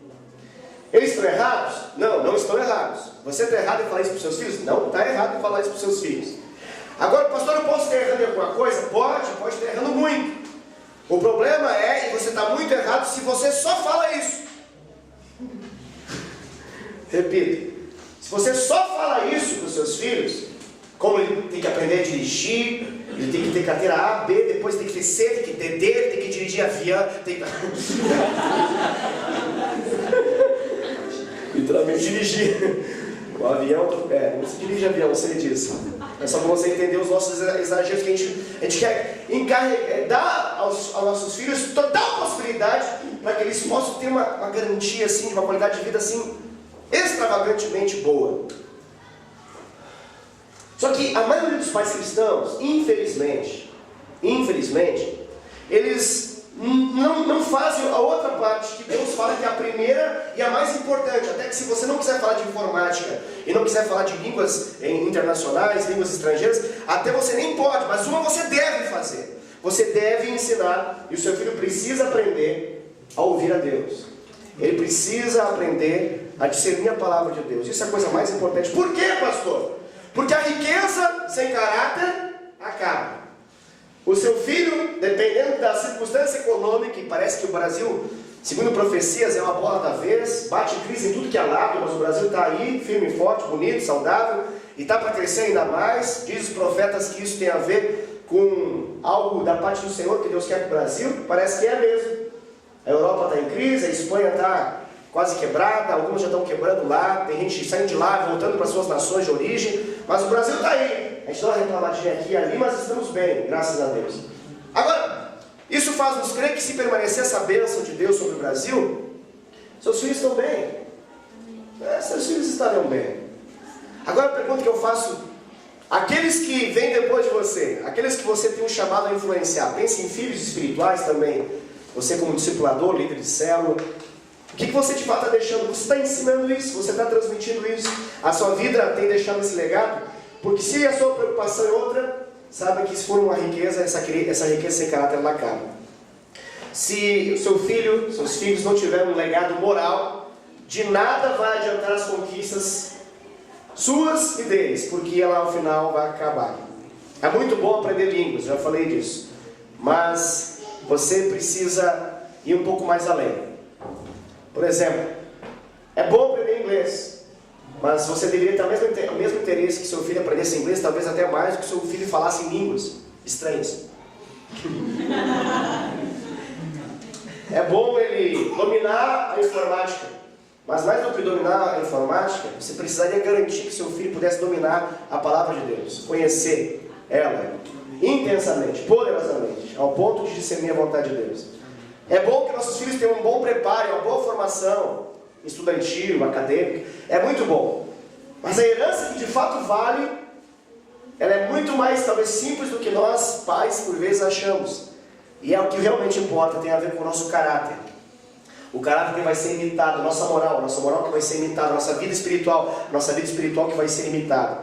Eles estão errados? Não, não estão errados. Você está errado em falar isso para os seus filhos? Não está errado em falar isso para os seus filhos. Agora, pastor, eu posso estar errando em alguma coisa? Pode estar errando muito. O problema é, e você está muito errado, se você só fala isso. Repito. Se você só fala isso para os seus filhos, como ele tem que aprender a dirigir, ele tem que ter carteira A, B, depois tem que ter C, tem que ter D, tem que dirigir avião, tem que... literalmente dirigir. O avião, não se dirige avião, você diz. É só para você entender os nossos exageros que a gente quer dar aos nossos filhos total possibilidade para que eles possam ter uma garantia assim, de uma qualidade de vida assim, extravagantemente boa. Só que a maioria dos pais cristãos, infelizmente, eles não fazem a outra parte que Deus fala que é a primeira e a mais importante. Até que se você não quiser falar de informática e não quiser falar de línguas internacionais, línguas estrangeiras, até você nem pode, mas uma você deve fazer. Você deve ensinar, e o seu filho precisa aprender a ouvir a Deus. Ele precisa aprender a discernir a palavra de Deus. Isso é a coisa mais importante. Por quê, pastor? Porque a riqueza sem caráter acaba. O seu filho, dependendo da circunstância econômica, e parece que o Brasil, segundo profecias, é uma bola da vez, bate crise em tudo que é lado, mas o Brasil está aí, firme e forte, bonito, saudável, e está para crescer ainda mais. Diz os profetas que isso tem a ver com algo da parte do Senhor que Deus quer para o Brasil. Parece que é mesmo. A Europa está em crise, a Espanha está quase quebrada, alguns já estão quebrando lá, tem gente saindo de lá, voltando para suas nações de origem, mas o Brasil está aí. A gente dá uma reclamadinha aqui e ali, mas estamos bem, graças a Deus. Agora, isso faz nos crer que se permanecer essa bênção de Deus sobre o Brasil, seus filhos estão bem. Seus filhos estarão bem. Agora a pergunta que eu faço, aqueles que vêm depois de você, aqueles que você tem um chamado a influenciar, pense em filhos espirituais também, você como discipulador, líder de célula, o que você de fato está deixando? Você está ensinando isso? Você está transmitindo isso? A sua vida tem deixado esse legado? Porque se a sua preocupação é outra, saiba que se for uma riqueza, essa riqueza sem caráter ela acaba. Se o seu filho, seus filhos não tiverem um legado moral, de nada vai adiantar as conquistas suas e deles, porque ela ao final vai acabar. É muito bom aprender línguas, já falei disso, mas você precisa ir um pouco mais além. Por exemplo, é bom aprender inglês, mas você deveria ter o mesmo interesse que seu filho aprendesse inglês, talvez até mais do que seu filho falasse em línguas estranhas. É bom ele dominar a informática, mas mais do que dominar a informática, você precisaria garantir que seu filho pudesse dominar a palavra de Deus, conhecer ela intensamente, poderosamente, ao ponto de discernir a vontade de Deus. É bom que nossos filhos tenham um bom preparo, uma boa formação estudantil, acadêmica. É muito bom. Mas a herança que de fato vale, ela é muito mais, talvez, simples do que nós, pais, por vezes achamos. E é o que realmente importa, tem a ver com o nosso caráter. O caráter que vai ser imitado, a nossa moral que vai ser imitada, a nossa vida espiritual que vai ser imitada.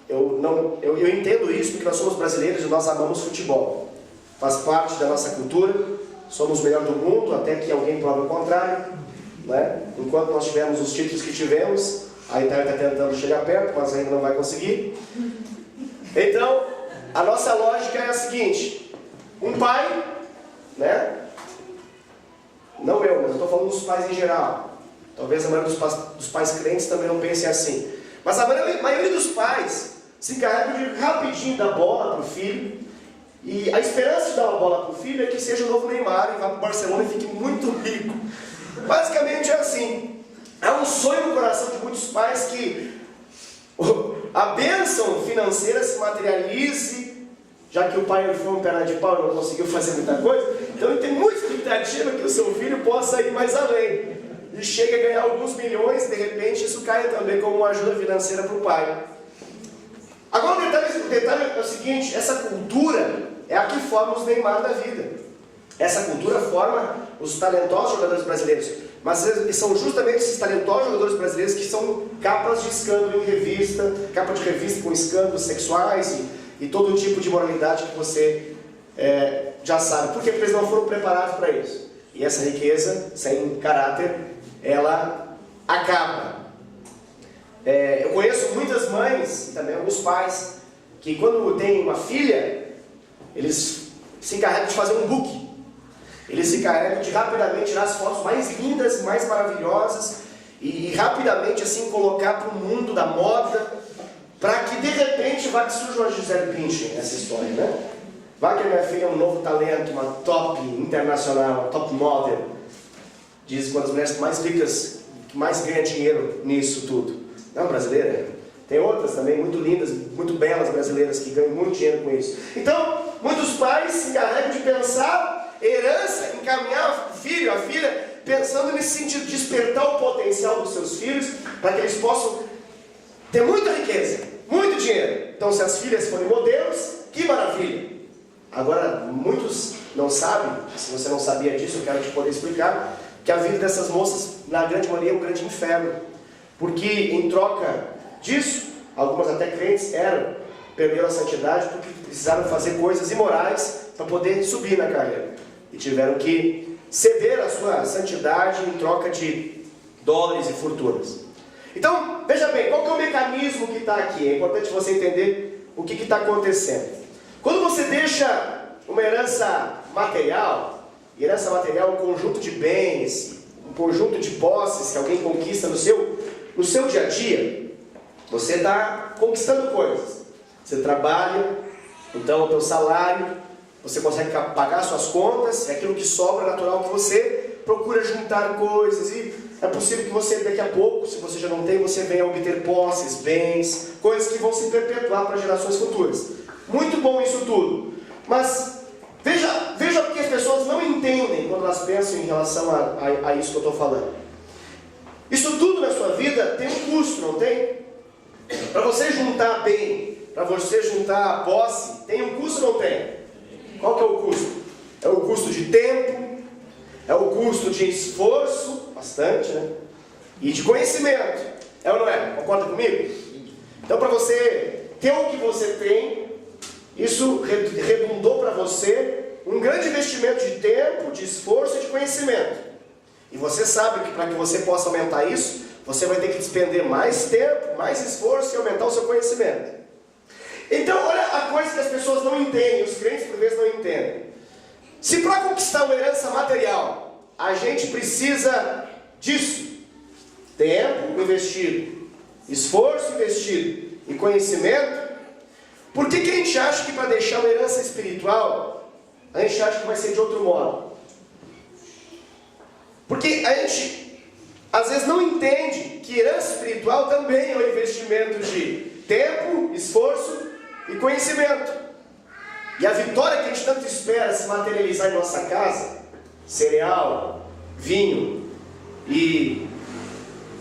Eu entendo isso porque nós somos brasileiros e nós amamos futebol. Faz parte da nossa cultura, somos o melhor do mundo, até que alguém prove o contrário. né? Enquanto nós tivemos os títulos que tivemos, a Itália está tentando chegar perto, mas ainda não vai conseguir. Então, a nossa lógica é a seguinte: um pai, né? Não eu, mas eu estou falando dos pais em geral. Talvez a maioria dos pais crentes também não pensem assim. Mas a maioria dos pais se encarregam de rapidinho dar bola para o filho. E a esperança de dar uma bola para o filho é que seja o novo Neymar e vá para o Barcelona e fique muito rico. Basicamente é assim. Há um sonho no coração de muitos pais que a bênção financeira se materialize, já que o pai foi um perna de pau e não conseguiu fazer muita coisa. Então ele tem muita expectativa que o seu filho possa ir mais além. E chega a ganhar alguns milhões, de repente isso cai também como uma ajuda financeira para o pai. Agora o detalhe é o seguinte: essa cultura é a que forma os Neymar da vida. Essa cultura forma os talentosos jogadores brasileiros. Mas são justamente esses talentosos jogadores brasileiros que são capas de escândalo em revista, capa de revista com escândalos sexuais e todo tipo de moralidade que você já sabe. Por quê? Porque eles não foram preparados para isso. E essa riqueza, sem caráter, ela acaba. Eu conheço muitas mães e também alguns pais que quando tem uma filha, eles se encarregam de fazer um book. Eles se encarregam de rapidamente tirar as fotos mais lindas, mais maravilhosas e rapidamente assim colocar para o mundo da moda, para que de repente vá que surja uma Gisele Bündchen nessa história, né? Vá que a minha filha é um novo talento, uma top internacional, uma top model. Diz uma das mulheres mais ricas, que mais ganha dinheiro nisso tudo. Não, brasileira. Tem outras também muito lindas, muito belas brasileiras que ganham muito dinheiro com isso. Então, muitos pais se encarregam de pensar herança, encaminhar o filho, a filha, pensando nesse sentido de despertar o potencial dos seus filhos, para que eles possam ter muita riqueza, muito dinheiro. Então, se as filhas forem modelos, que maravilha! Agora, muitos não sabem, se você não sabia disso, eu quero te poder explicar, que a vida dessas moças, na grande maioria, é um grande inferno. Porque, em troca disso, algumas até crentes perderam a santidade porque precisaram fazer coisas imorais para poder subir na carreira. E tiveram que ceder a sua santidade em troca de dólares e fortunas. Então, veja bem, qual que é o mecanismo que está aqui? É importante você entender o que está acontecendo. Quando você deixa uma herança material, e herança material é um conjunto de bens, um conjunto de posses que alguém conquista no seu dia a dia, você está conquistando coisas. Você trabalha, então o teu salário, você consegue pagar suas contas, é aquilo que sobra, é natural que você procura juntar coisas, e é possível que você daqui a pouco, se você já não tem, você venha a obter posses, bens, coisas que vão se perpetuar para gerações futuras. Muito bom isso tudo, mas veja o que as pessoas não entendem quando elas pensam em relação a isso que eu estou falando. Isso tudo na sua vida tem um custo, não tem? Para você juntar bem, para você juntar posse, tem um custo ou não tem? Qual que é o custo? É o custo de tempo, é o custo de esforço, bastante, né? E de conhecimento, é ou não é? Concorda comigo? Então, para você ter o que você tem, isso redundou para você um grande investimento de tempo, de esforço e de conhecimento. E você sabe que para que você possa aumentar isso, você vai ter que despender mais tempo, mais esforço e aumentar o seu conhecimento. Então, olha a coisa que as pessoas não entendem, os crentes por vezes não entendem. Se para conquistar uma herança material, a gente precisa disso, tempo investido, esforço investido e conhecimento, por que a gente acha que para deixar uma herança espiritual, a gente acha que vai ser de outro modo? Porque a gente, às vezes, não entende que herança espiritual também é um investimento de tempo, esforço e conhecimento. E a vitória que a gente tanto espera se materializar em nossa casa, cereal, vinho e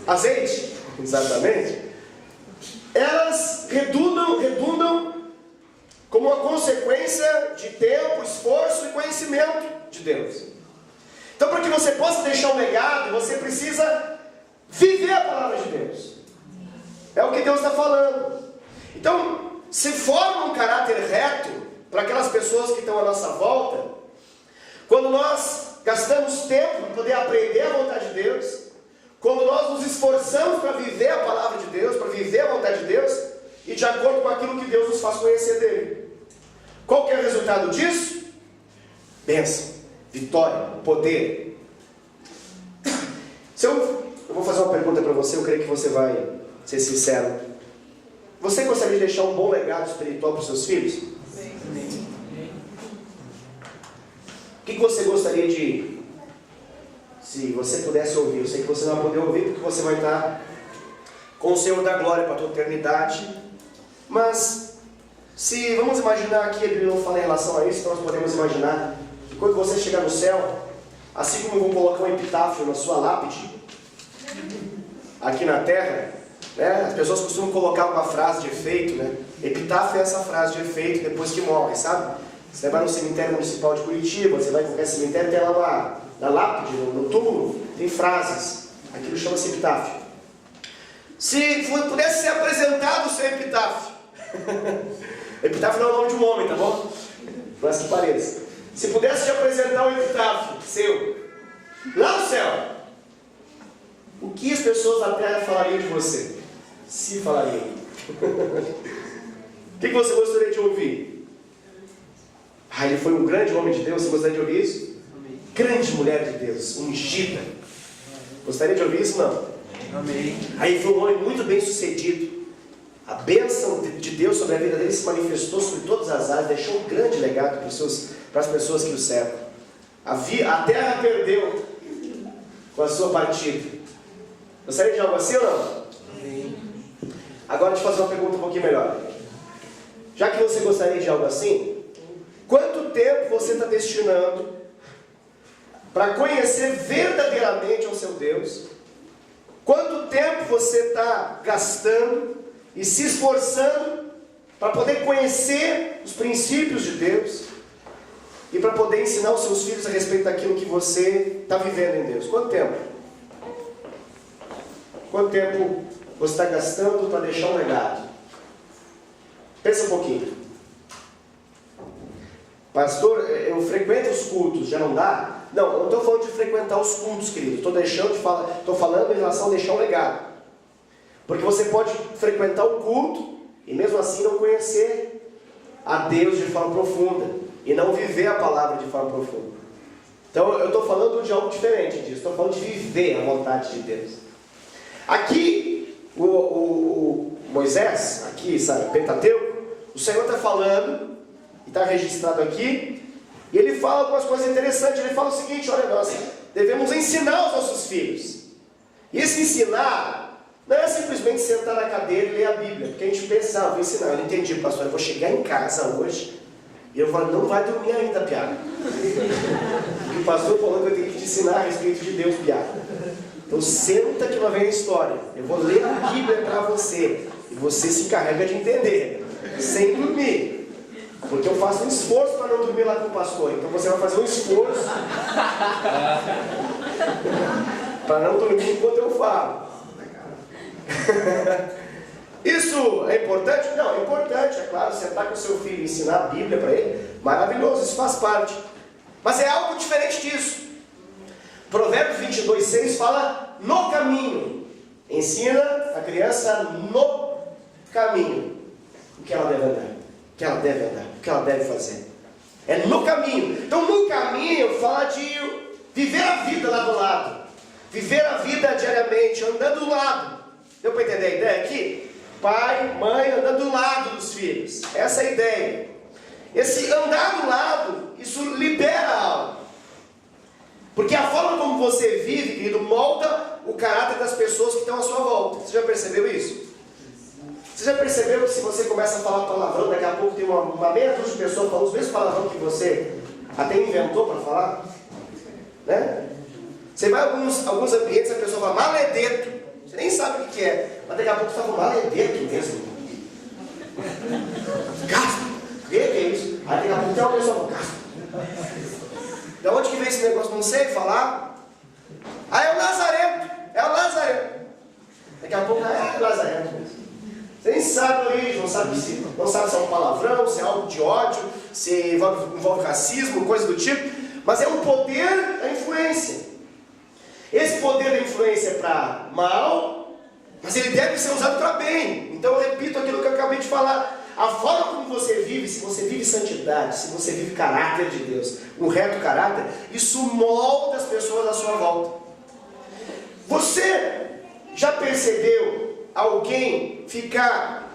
azeite, exatamente, elas redundam como uma consequência de tempo, esforço e conhecimento de Deus. Então, para que você possa deixar um legado, você precisa viver a palavra de Deus. É o que Deus está falando. Então, se forma um caráter reto para aquelas pessoas que estão à nossa volta, quando nós gastamos tempo para poder aprender a vontade de Deus, quando nós nos esforçamos para viver a palavra de Deus, para viver a vontade de Deus, e de acordo com aquilo que Deus nos faz conhecer dele. Qual que é o resultado disso? Bênção, vitória, poder. Eu vou fazer uma pergunta para você, eu creio que você vai ser sincero. Você gostaria de deixar um bom legado espiritual para os seus filhos? Sim. O que você gostaria de... Se você pudesse ouvir, eu sei que você não vai poder ouvir porque você vai estar com o Senhor da glória para a tua eternidade. Mas, vamos imaginar que ele não fala em relação a isso, então nós podemos imaginar que quando você chegar no céu, assim como vão colocar um epitáfio na sua lápide, aqui na terra, né, as pessoas costumam colocar uma frase de efeito, né? Epitáfio é essa frase de efeito depois que morre, sabe? Você vai no cemitério municipal de Curitiba, você vai em qualquer cemitério, tem lá na lápide, no túmulo, tem frases. Aquilo chama-se epitáfio. Se pudesse ser apresentado o seu epitáfio, epitáfio não é o nome de um homem, tá bom? Mas que pareça. Se pudesse te apresentar o epitáfio seu, lá no céu, o que as pessoas da terra falariam de você? Se falariam. O que você gostaria de ouvir? Ele foi um grande homem de Deus, você gostaria de ouvir isso? Amém. Grande mulher de Deus, ungida. Gostaria de ouvir isso? Não. Amém. Aí foi um homem muito bem sucedido. A bênção de Deus sobre a vida dele se manifestou sobre todas as áreas, deixou um grande legado para as pessoas que o cercam. A terra perdeu com a sua partida. Gostaria de algo assim ou não? Amém. Agora deixa eu fazer uma pergunta um pouquinho melhor. Já que você gostaria de algo assim, quanto tempo você está destinando para conhecer verdadeiramente ao seu Deus? Quanto tempo você está gastando e se esforçando para poder conhecer os princípios de Deus e para poder ensinar os seus filhos a respeito daquilo que você está vivendo em Deus? Quanto tempo? Quanto tempo você está gastando para deixar um legado? Pensa um pouquinho. Pastor, eu frequento os cultos, já não dá? Não, eu não estou falando de frequentar os cultos, querido. Estou falando em relação a deixar um legado. Porque você pode frequentar o culto e mesmo assim não conhecer a Deus de forma profunda e não viver a palavra de forma profunda. Então eu estou falando de algo diferente disso. Estou falando de viver a vontade de Deus. Aqui, o Moisés, aqui, sabe, Pentateuco, o Senhor está falando, e está registrado aqui, e ele fala algumas coisas interessantes. Ele fala o seguinte: olha, nós devemos ensinar os nossos filhos. E esse ensinar não é simplesmente sentar na cadeira e ler a Bíblia, porque a gente pensa, vou ensinar. Eu não entendi, pastor, eu vou chegar em casa hoje e eu falo, não vai dormir ainda, piada. Porque o pastor falou que eu tenho que te ensinar a respeito de Deus, piada. Então senta que lá vem a história. Eu vou ler a Bíblia para você, e você se encarrega de entender, sem dormir. Porque eu faço um esforço para não dormir lá com o pastor. Então você vai fazer um esforço para não dormir enquanto eu falo. Isso é importante? Não, é importante, é claro. Sentar com o seu filho e ensinar a Bíblia para ele, maravilhoso, isso faz parte. Mas é algo diferente disso. Provérbios 22:6 fala no caminho. Ensina a criança no caminho o que ela deve andar. O que ela deve andar, o que ela deve fazer. É no caminho. Então no caminho fala de viver a vida lá do lado. Viver a vida diariamente, andando do lado. Deu para entender a ideia aqui? Pai, mãe, andando do lado dos filhos. Essa é a ideia. Esse andar do lado, isso libera algo. Porque a forma como você vive, querido, molda o caráter das pessoas que estão à sua volta. Você já percebeu isso? Você já percebeu que se você começa a falar palavrão, daqui a pouco tem uma meia dúzia de pessoas falando os mesmos palavrão que você até inventou para falar? Né? Você vai em alguns ambientes, a pessoa fala maledeto. Você nem sabe o que é, mas daqui a pouco você está falando maledeto mesmo. Gasto. O que é isso? Aí daqui a pouco tem uma pessoa falando gasto. De onde que vem esse negócio? Não sei falar. Ah, é o Lazarento. É o Lazarento. Daqui a pouco é o Lazarento mesmo. Você nem sabe a origem, não sabe se é um palavrão, se é algo de ódio, se envolve racismo, coisa do tipo. Mas é um poder da influência. Esse poder da influência influência para mal, mas ele deve ser usado para bem. Então eu repito aquilo que eu acabei de falar. A forma como você vive, se você vive santidade, se você vive caráter de Deus, um reto caráter, isso molda as pessoas à sua volta. Você já percebeu alguém ficar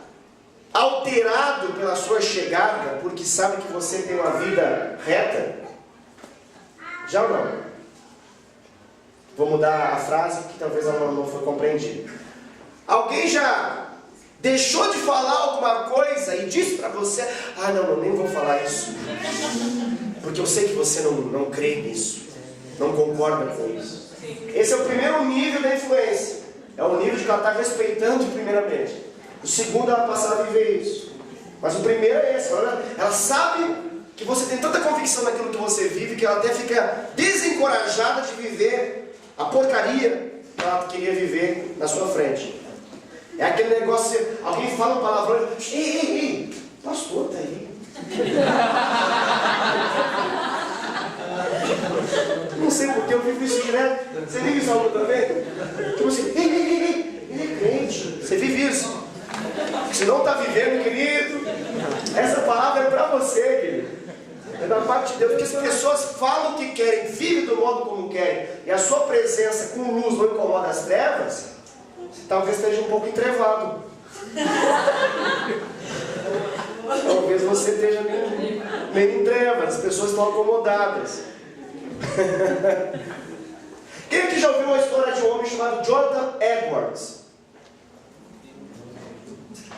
alterado pela sua chegada porque sabe que você tem uma vida reta? Já ou não? Vou mudar a frase que talvez ela não foi compreendida. Alguém já deixou de falar alguma coisa e disse para você: ah, não, nem vou falar isso, porque eu sei que você não crê nisso, não concorda com isso. Esse é o primeiro nível da influência. É o nível de que ela está respeitando primeiramente. O segundo, ela passar a viver isso. Mas o primeiro é esse. Ela sabe que você tem tanta convicção naquilo que você vive que ela até fica desencorajada de viver a porcaria que ela queria viver na sua frente. É aquele negócio, alguém fala um palavrão e ei, pastor, tá aí. Não sei porque eu vivo isso direto. Você vive isso algo também? Tipo assim, ei, ele é crente. Você vive isso? Se não está vivendo, querido, essa palavra é para você, querido. É da parte de Deus, porque as pessoas falam o que querem, vivem do modo como querem, e a sua presença com luz não incomoda as trevas, você talvez esteja um pouco entrevado. Talvez você esteja meio em trevas, as pessoas estão acomodadas. Quem aqui já ouviu a história de um homem chamado Jonathan Edwards?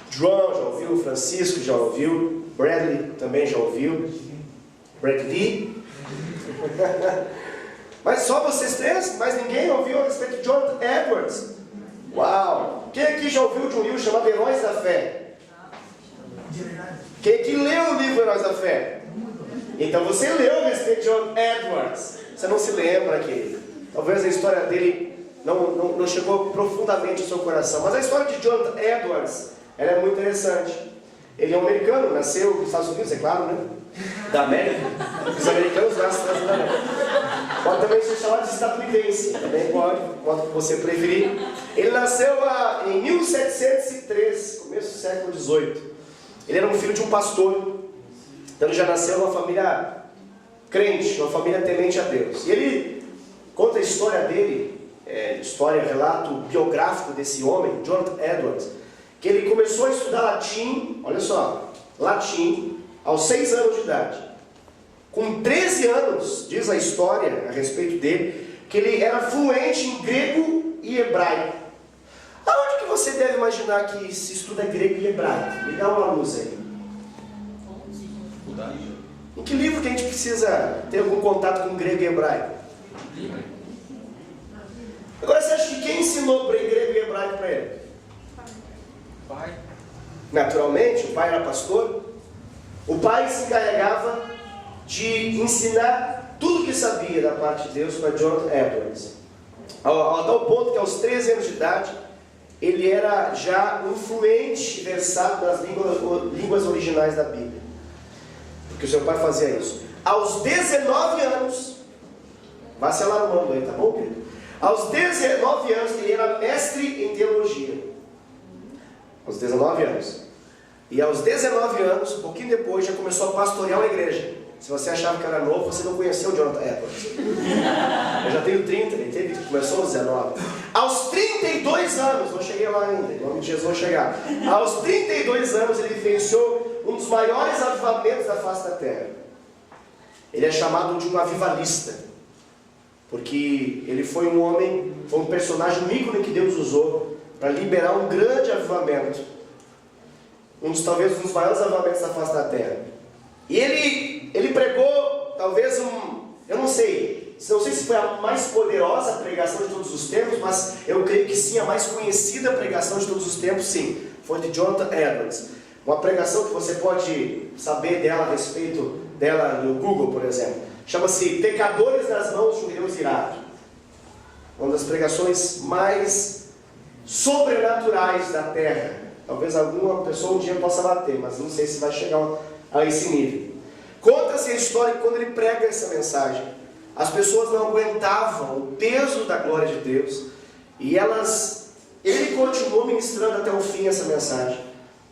João já ouviu, Francisco já ouviu, Bradley também já ouviu, Bradley. Mas só vocês três? Mas ninguém ouviu a respeito de Jonathan Edwards? Uau! Quem aqui já ouviu de um livro chamado Heróis da Fé? Quem aqui leu o livro Heróis da Fé? Então você leu a respeito de Jonathan Edwards. Você não se lembra, querido. Talvez a história dele não chegou profundamente ao seu coração. Mas a história de Jonathan Edwards, ela é muito interessante. Ele é um americano, nasceu nos Estados Unidos, é claro, né? Da América. Os americanos nascem nos Estados Unidos. Pode também ser chamado de estadunidense. Também pode você preferir. Ele nasceu em 1703, começo do século XVIII. Ele era um filho de um pastor. Então ele já nasceu numa família crente, uma família temente a Deus. E ele conta a história dele, relato biográfico desse homem, Jonathan Edwards, que ele começou a estudar latim, olha só, latim, aos 6 anos de idade. Com 13 anos, diz a história a respeito dele, que ele era fluente em grego e hebraico. Aonde que você deve imaginar que se estuda grego e hebraico? Me dá uma luz aí. Em que livro que a gente precisa ter algum contato com grego e hebraico? Agora você acha que quem ensinou grego e hebraico para ele? Pai. Naturalmente, o pai era pastor. O pai se encarregava de ensinar tudo que sabia da parte de Deus para Jonathan Edwards. A tal ponto que aos 13 anos de idade, ele era já um fluente versado nas línguas originais da Bíblia. Porque o seu pai fazia isso. Aos 19 anos, vá se alarmando aí, tá bom, querido? Aos 19 anos, ele era mestre em teologia. Aos 19 anos. E aos 19 anos, um pouquinho depois, já começou a pastorear uma igreja. Se você achava que era novo, você não conheceu o Jonathan Edwards. Eu já tenho 30, ele teve, começou aos 19. Aos 32 anos, não cheguei lá ainda, em nome de Jesus vou chegar. Aos 32 anos, ele vivenciou um dos maiores avivamentos da face da terra. Ele é chamado de um avivalista, porque ele foi um homem, foi um personagem, um ícone que Deus usou para liberar um grande avivamento, talvez um dos maiores avivamentos da face da terra. E ele pregou, talvez eu não sei se foi a mais poderosa pregação de todos os tempos, mas eu creio que sim, a mais conhecida pregação de todos os tempos, sim, foi de Jonathan Edwards. Uma pregação que você pode saber dela, a respeito dela no Google, por exemplo. Chama-se Pecadores nas Mãos de um Deus Irado. Uma das pregações mais sobrenaturais da terra. Talvez alguma pessoa um dia possa bater, mas não sei se vai chegar a esse nível. Conta-se a história que quando ele prega essa mensagem, as pessoas não aguentavam o peso da glória de Deus, E ele continuou ministrando até o fim essa mensagem.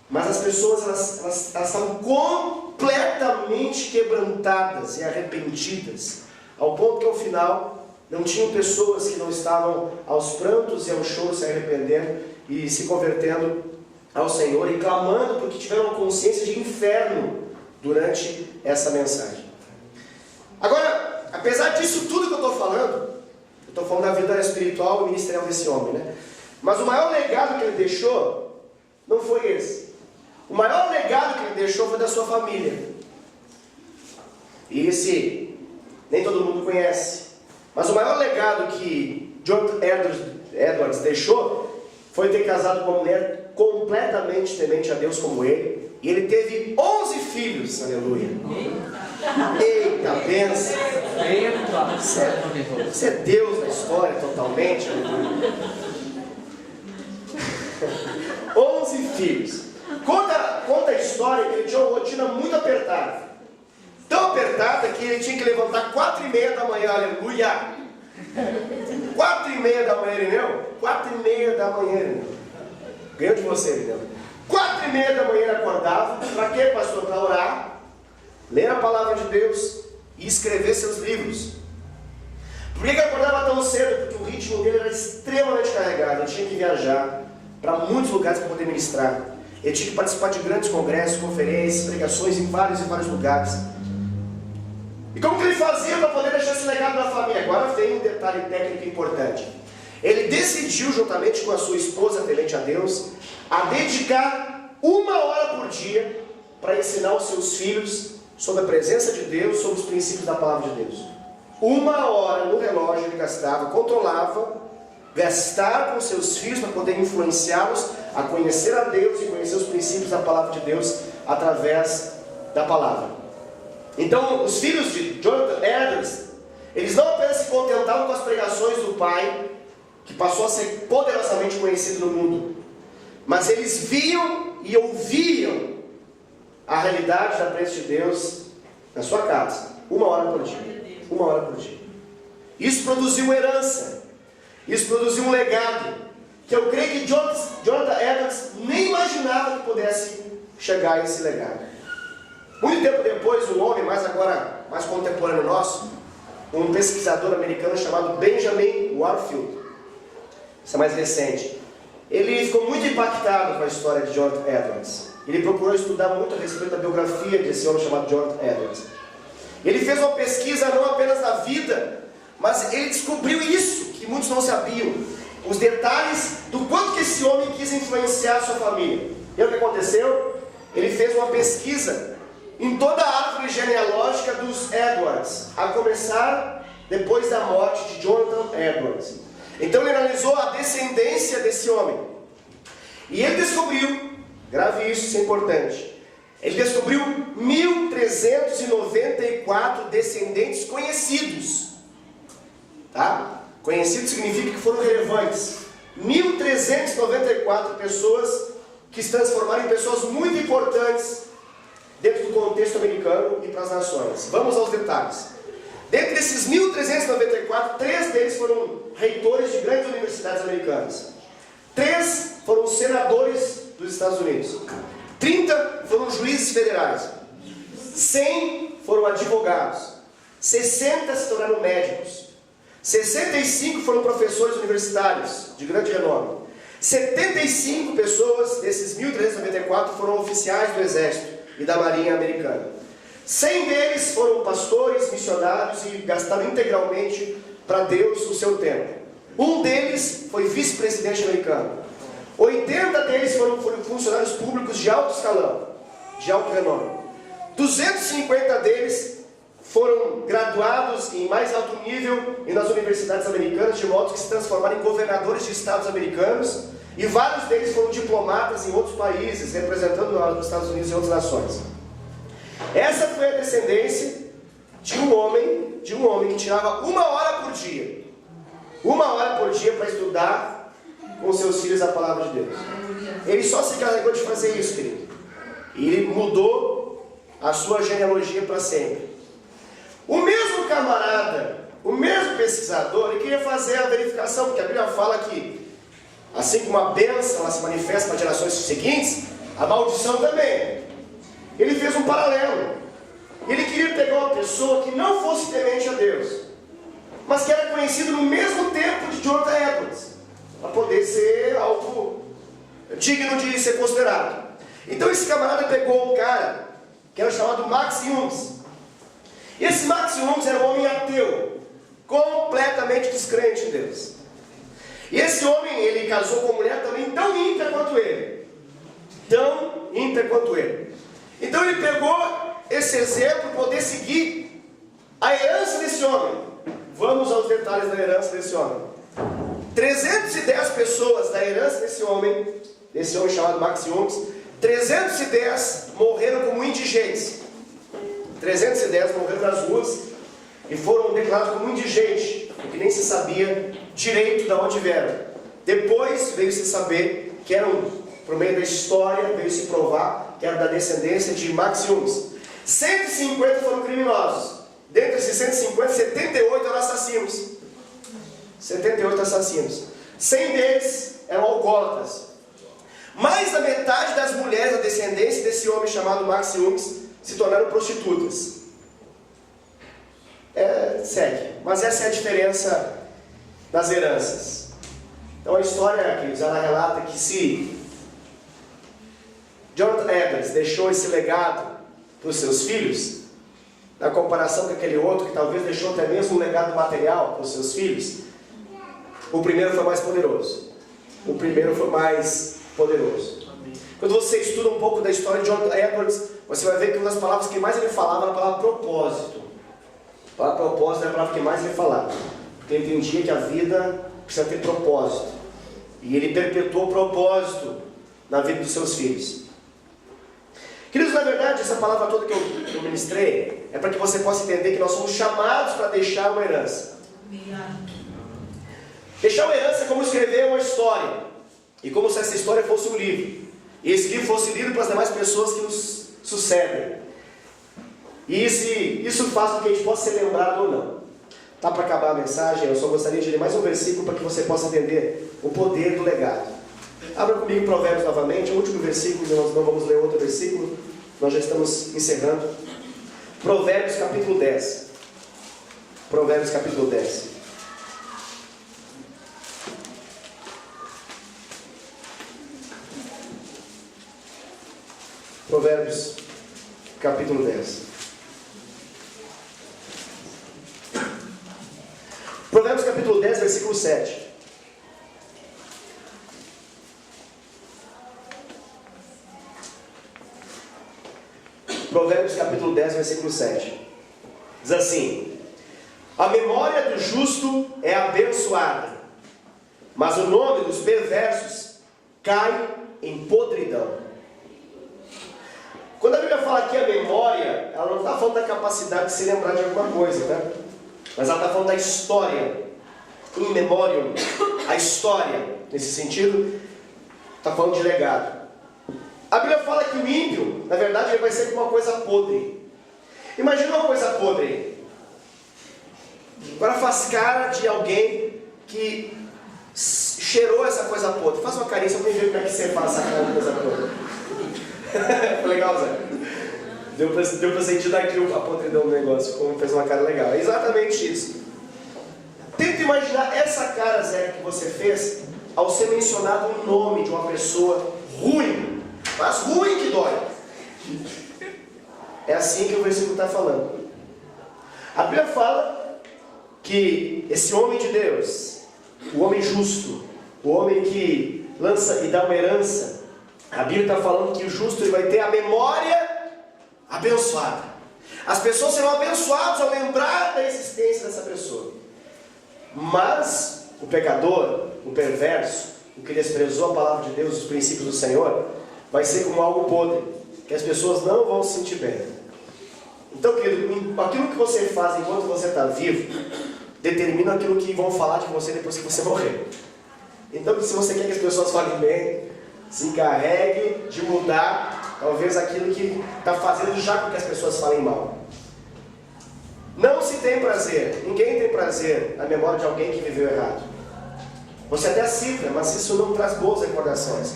Mas as pessoas, elas estavam completamente quebrantadas e arrependidas, ao ponto que ao final não tinham pessoas que não estavam aos prantos e ao choro se arrependendo e se convertendo ao Senhor e clamando porque tiveram uma consciência de inferno durante essa mensagem. Agora, apesar disso tudo que eu estou falando, eu estou falando da vida espiritual e ministerial desse homem, né? Mas o maior legado que ele deixou não foi esse. O maior legado que ele deixou foi da sua família. E esse nem todo mundo conhece. Mas o maior legado que Jonathan Edwards deixou foi ter casado com uma mulher completamente temente a Deus como ele. E ele teve 11 filhos, aleluia. Eita, benção. Você é Deus na história totalmente, aleluia. 11 filhos. Conta a história que ele tinha uma rotina muito apertada. Tão apertada que ele tinha que levantar 4h30 da manhã, aleluia. 4h30 da manhã, Irineu? 4h30 da manhã, Irineu. Ganhou de você, Irineu. 4h30 da manhã ele acordava. Para quê, pastor? Para orar, ler a palavra de Deus e escrever seus livros. Por que ele acordava tão cedo? Porque o ritmo dele era extremamente carregado. Ele tinha que viajar para muitos lugares para poder ministrar. Ele tinha que participar de grandes congressos, conferências, pregações em vários lugares. E como que ele fazia para poder deixar esse legado na família? Agora vem um detalhe técnico importante. Ele decidiu, juntamente com a sua esposa temente a Deus, a dedicar 1 hora por dia para ensinar os seus filhos sobre a presença de Deus, sobre os princípios da palavra de Deus. 1 hora no relógio ele gastava, controlava, gastar com seus filhos para poder influenciá-los a conhecer a Deus e conhecer os princípios da palavra de Deus através da palavra. Então, os filhos de Jonathan Edwards, eles não apenas se contentavam com as pregações do pai, que passou a ser poderosamente conhecido no mundo, mas eles viam e ouviam a realidade da presença de Deus na sua casa, 1 hora por dia. 1 hora por dia. Isso produziu uma herança. Isso produziu um legado que eu creio que Jonathan Edwards nem imaginava que pudesse chegar a esse legado. Muito tempo depois, um homem, mais contemporâneo nosso, um pesquisador americano chamado Benjamin Warfield, isso é mais recente, ele ficou muito impactado com a história de Jonathan Edwards. Ele procurou estudar muito a respeito da biografia desse homem chamado Jonathan Edwards. Ele fez uma pesquisa não apenas da vida, mas ele descobriu isso que muitos não sabiam, os detalhes do quanto que esse homem quis influenciar a sua família. E o que aconteceu? Ele fez uma pesquisa em toda a árvore genealógica dos Edwards, a começar depois da morte de Jonathan Edwards. Então ele analisou a descendência desse homem. E ele descobriu, grave isso, isso é importante, ele descobriu 1.394 descendentes conhecidos. Tá? Conhecidos significa que foram relevantes. 1.394 pessoas que se transformaram em pessoas muito importantes dentro do contexto americano e para as nações. Vamos aos detalhes. Dentre esses 1.394, 3 deles foram reitores de grandes universidades americanas. 3 foram senadores dos Estados Unidos. 30 foram juízes federais. 100 foram advogados. 60 se tornaram médicos. 65 foram professores universitários de grande renome. 75 pessoas desses 1.394 foram oficiais do Exército e da Marinha Americana. 100 deles foram pastores, missionários e gastaram integralmente para Deus o seu tempo. Um deles foi vice-presidente americano. 80 deles foram funcionários públicos de alto escalão, de alto renome. 250 deles foram graduados em mais alto nível e nas universidades americanas, de modo que se transformaram em governadores de estados americanos, e vários deles foram diplomatas em outros países, representando os Estados Unidos e outras nações. Essa foi a descendência de um homem que tirava 1 hora por dia. 1 hora por dia para estudar com seus filhos a palavra de Deus. Ele só se encarregou de fazer isso, querido. E ele mudou a sua genealogia para sempre. O mesmo camarada o mesmo pesquisador, ele queria fazer a verificação, porque a Bíblia fala que, assim como a bênção ela se manifesta para gerações seguintes, a maldição também. Ele fez um paralelo. Ele queria pegar uma pessoa que não fosse temente a Deus, mas que era conhecido no mesmo tempo de Jonathan Edwards, para poder ser algo digno de ser considerado. Então esse camarada pegou um cara que era chamado Max Jungs. Esse Max Jungs era um homem ateu, completamente descrente em Deus. E esse homem, ele casou com uma mulher também tão ímpia quanto ele. Tão ímpia quanto ele. Então ele pegou esse exemplo para poder seguir a herança desse homem. Vamos aos detalhes da herança desse homem. 310 pessoas da herança desse homem chamado Max Jungs, 310 morreram como indigentes. 310 morreram nas ruas e foram declarados como indigentes, porque nem se sabia direito de onde vieram. Depois veio se saber que eram, por meio da história, veio se provar que eram da descendência de Max Jungs. 150 foram criminosos. Dentre esses 150, 78 eram assassinos. 78 assassinos. 100 deles eram alcoólatras. Mais da metade das mulheres da descendência desse homem chamado Max Jungs se tornaram prostitutas. Segue. Mas essa é a diferença das heranças. Então a história, queridos, ela relata que se Jonathan Edwards deixou esse legado para os seus filhos, na comparação com aquele outro que talvez deixou até mesmo um legado material para os seus filhos, o primeiro foi mais poderoso. O primeiro foi mais poderoso. Amém. Quando você estuda um pouco da história de Jonathan Edwards, você vai ver que uma das palavras que mais ele falava era a palavra propósito. A palavra propósito era a palavra que mais ele falava. Porque ele entendia que a vida precisa ter propósito. E ele perpetuou o propósito na vida dos seus filhos. Queridos, na verdade, essa palavra toda que eu ministrei é para que você possa entender que nós somos chamados para deixar uma herança. Deixar uma herança é como escrever uma história. E como se essa história fosse um livro. E esse livro fosse lido para as demais pessoas que nos sucedem. E isso faz com que a gente possa ser lembrado ou não. Tá para acabar a mensagem, eu só gostaria de ler mais um versículo para que você possa entender o poder do legado. Abra comigo Provérbios novamente, o último versículo, nós não vamos ler outro versículo, nós já estamos encerrando. Provérbios capítulo 10. Provérbios capítulo 10. Provérbios capítulo 10. Provérbios capítulo 10, versículo 7. Provérbios capítulo 10, versículo 7. Diz assim: a memória do justo é abençoada, mas o nome dos perversos cai em podridão. Quando a Bíblia fala aqui a memória, ela não está falando da capacidade de se lembrar de alguma coisa, tá? Mas ela está falando da história. In memoriam, a história, nesse sentido, está falando de legado. A Bíblia fala que o ímpio, na verdade, ele vai ser como uma coisa podre. Imagina uma coisa podre. Agora faz cara de alguém que cheirou essa coisa podre. Faz uma carinha só para ver como é que você faz essa cara de coisa podre. Foi legal, Zé? Deu pra sentir daqui a podridão do negócio, como fez uma cara legal. É exatamente isso. Tenta imaginar essa cara, Zé, que você fez ao ser mencionado o nome de uma pessoa ruim. Mas ruim que dói. É assim que o versículo está falando. A Bíblia fala que esse homem de Deus, o homem justo, o homem que lança e dá uma herança, a Bíblia está falando que o justo ele vai ter a memória abençoada. As pessoas serão abençoadas ao lembrar da existência dessa pessoa. Mas o pecador, o perverso, o que desprezou a palavra de Deus, os princípios do Senhor, vai ser como algo podre, que as pessoas não vão se sentir bem. Então, querido, aquilo que você faz enquanto você está vivo, determina aquilo que vão falar de você depois que você morrer. Então, se você quer que as pessoas falem bem, se encarregue de mudar talvez aquilo que está fazendo já com que as pessoas falem mal. Não se tem prazer, ninguém tem prazer na memória de alguém que viveu errado. Você até cita, mas isso não traz boas recordações.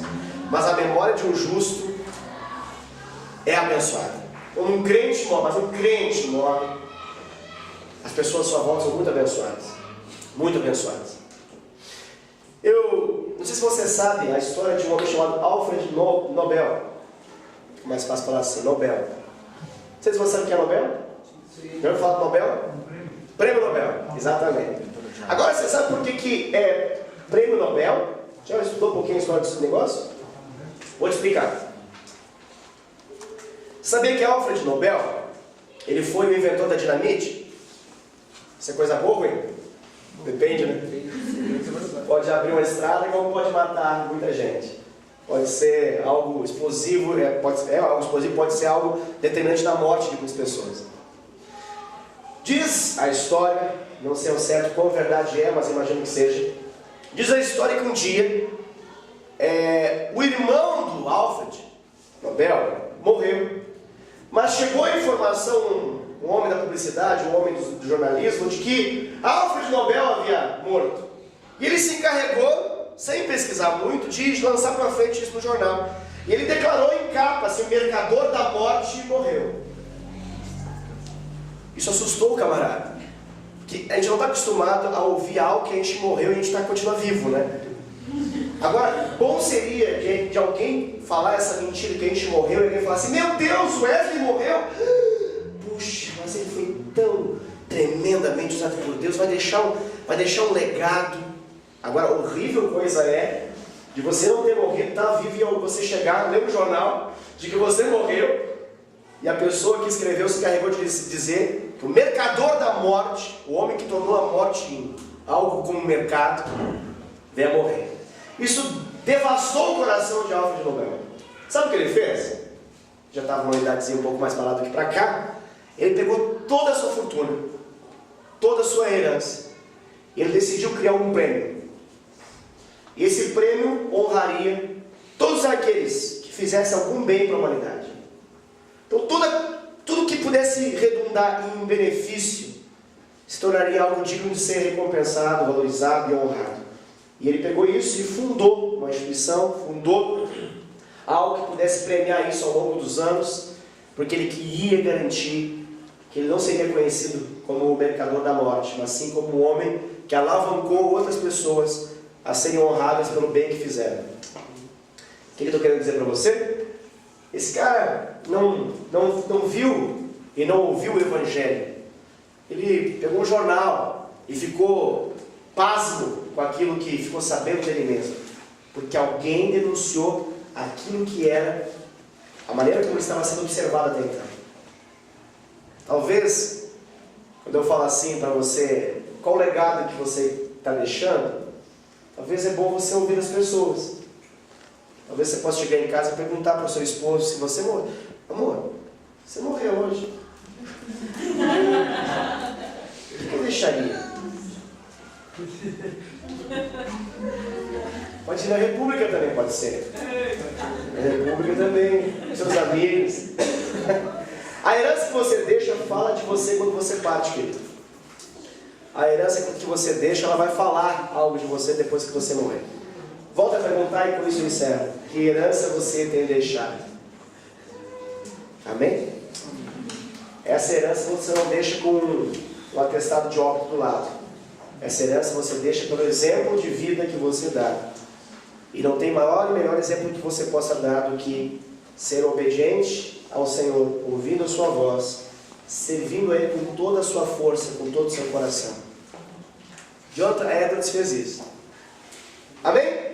Mas a memória de um justo é abençoada. Um crente morre, mas um crente morre, as pessoas à sua volta são muito abençoadas. Muito abençoadas. Eu não sei se você sabe a história de um homem chamado Alfred Nobel. Mais fácil falar assim, Nobel. Não sei se você sabe o que é Nobel? Já ouviu falar de Nobel? Prêmio Nobel, exatamente. Agora você sabe por que é Prêmio Nobel? Já estudou um pouquinho a história desse negócio? Vou te explicar. Sabia que Alfred Nobel, ele foi o inventor da dinamite? Isso é coisa boa, hein? Depende, né? Pode abrir uma estrada como pode matar muita gente. Pode ser algo explosivo, algo explosivo, pode ser algo determinante na morte de muitas pessoas. Diz a história, não sei ao certo qual verdade é, mas imagino que seja. Diz a história que um dia, o irmão do Alfred Nobel morreu. Mas chegou a informação, um homem da publicidade, um homem do jornalismo, de que Alfred Nobel havia morto. E ele se encarregou, sem pesquisar muito, de lançar para frente isso no jornal. E ele declarou em capa, assim, o mercador da morte morreu. Isso assustou o camarada. Porque a gente não está acostumado a ouvir algo que a gente morreu e a gente continua vivo, né? Agora, bom seria de alguém falar essa mentira que a gente morreu e alguém falar assim: meu Deus, Wesley morreu? Puxa, mas ele foi tão tremendamente usado por Deus, vai deixar um legado. Agora, horrível coisa é de você não ter morrido, estar vivo e você chegar, ler um jornal de que você morreu e a pessoa que escreveu se encarregou de dizer que o mercador da morte, o homem que tornou a morte em algo como mercado, veio a morrer. Isso devastou o coração de Alfred Nobel. Sabe o que ele fez? Já estava numa idadezinha um pouco mais parada aqui para cá. Ele pegou toda a sua fortuna, toda a sua herança, e ele decidiu criar um prêmio. E esse prêmio honraria todos aqueles que fizessem algum bem para a humanidade. Então tudo que pudesse redundar em benefício se tornaria algo digno de ser recompensado, valorizado e honrado. E ele pegou isso e fundou uma instituição, fundou algo que pudesse premiar isso ao longo dos anos, porque ele queria garantir que ele não seria conhecido como o mercador da morte, mas sim como um homem que alavancou outras pessoas a serem honradas pelo bem que fizeram. O que eu estou querendo dizer para você? Esse cara não viu e não ouviu o Evangelho. Ele pegou um jornal e ficou pasmo com aquilo que ficou sabendo dele mesmo, porque alguém denunciou aquilo que era a maneira como ele estava sendo observado até então. Talvez, quando eu falo assim para você, qual o legado que você está deixando, talvez é bom você ouvir as pessoas. Talvez você possa chegar em casa e perguntar para o seu esposo se você morreu. Amor, você morreu hoje. O que eu deixaria? Pode ir na República também, pode ser. Na República também, seus amigos. A herança que você deixa fala de você quando você parte, querido. A herança que você deixa, ela vai falar algo de você depois que você morrer. Volta a perguntar e com isso eu encerro. Que herança você tem deixado? Amém? Essa herança você não deixa com um atestado de óbito do lado. Essa herança você deixa pelo exemplo de vida que você dá. E não tem maior e melhor exemplo que você possa dar do que ser obediente ao Senhor, ouvindo a sua voz, servindo a Ele com toda a sua força, com todo o seu coração. Jonathan Edwards fez isso. Amém?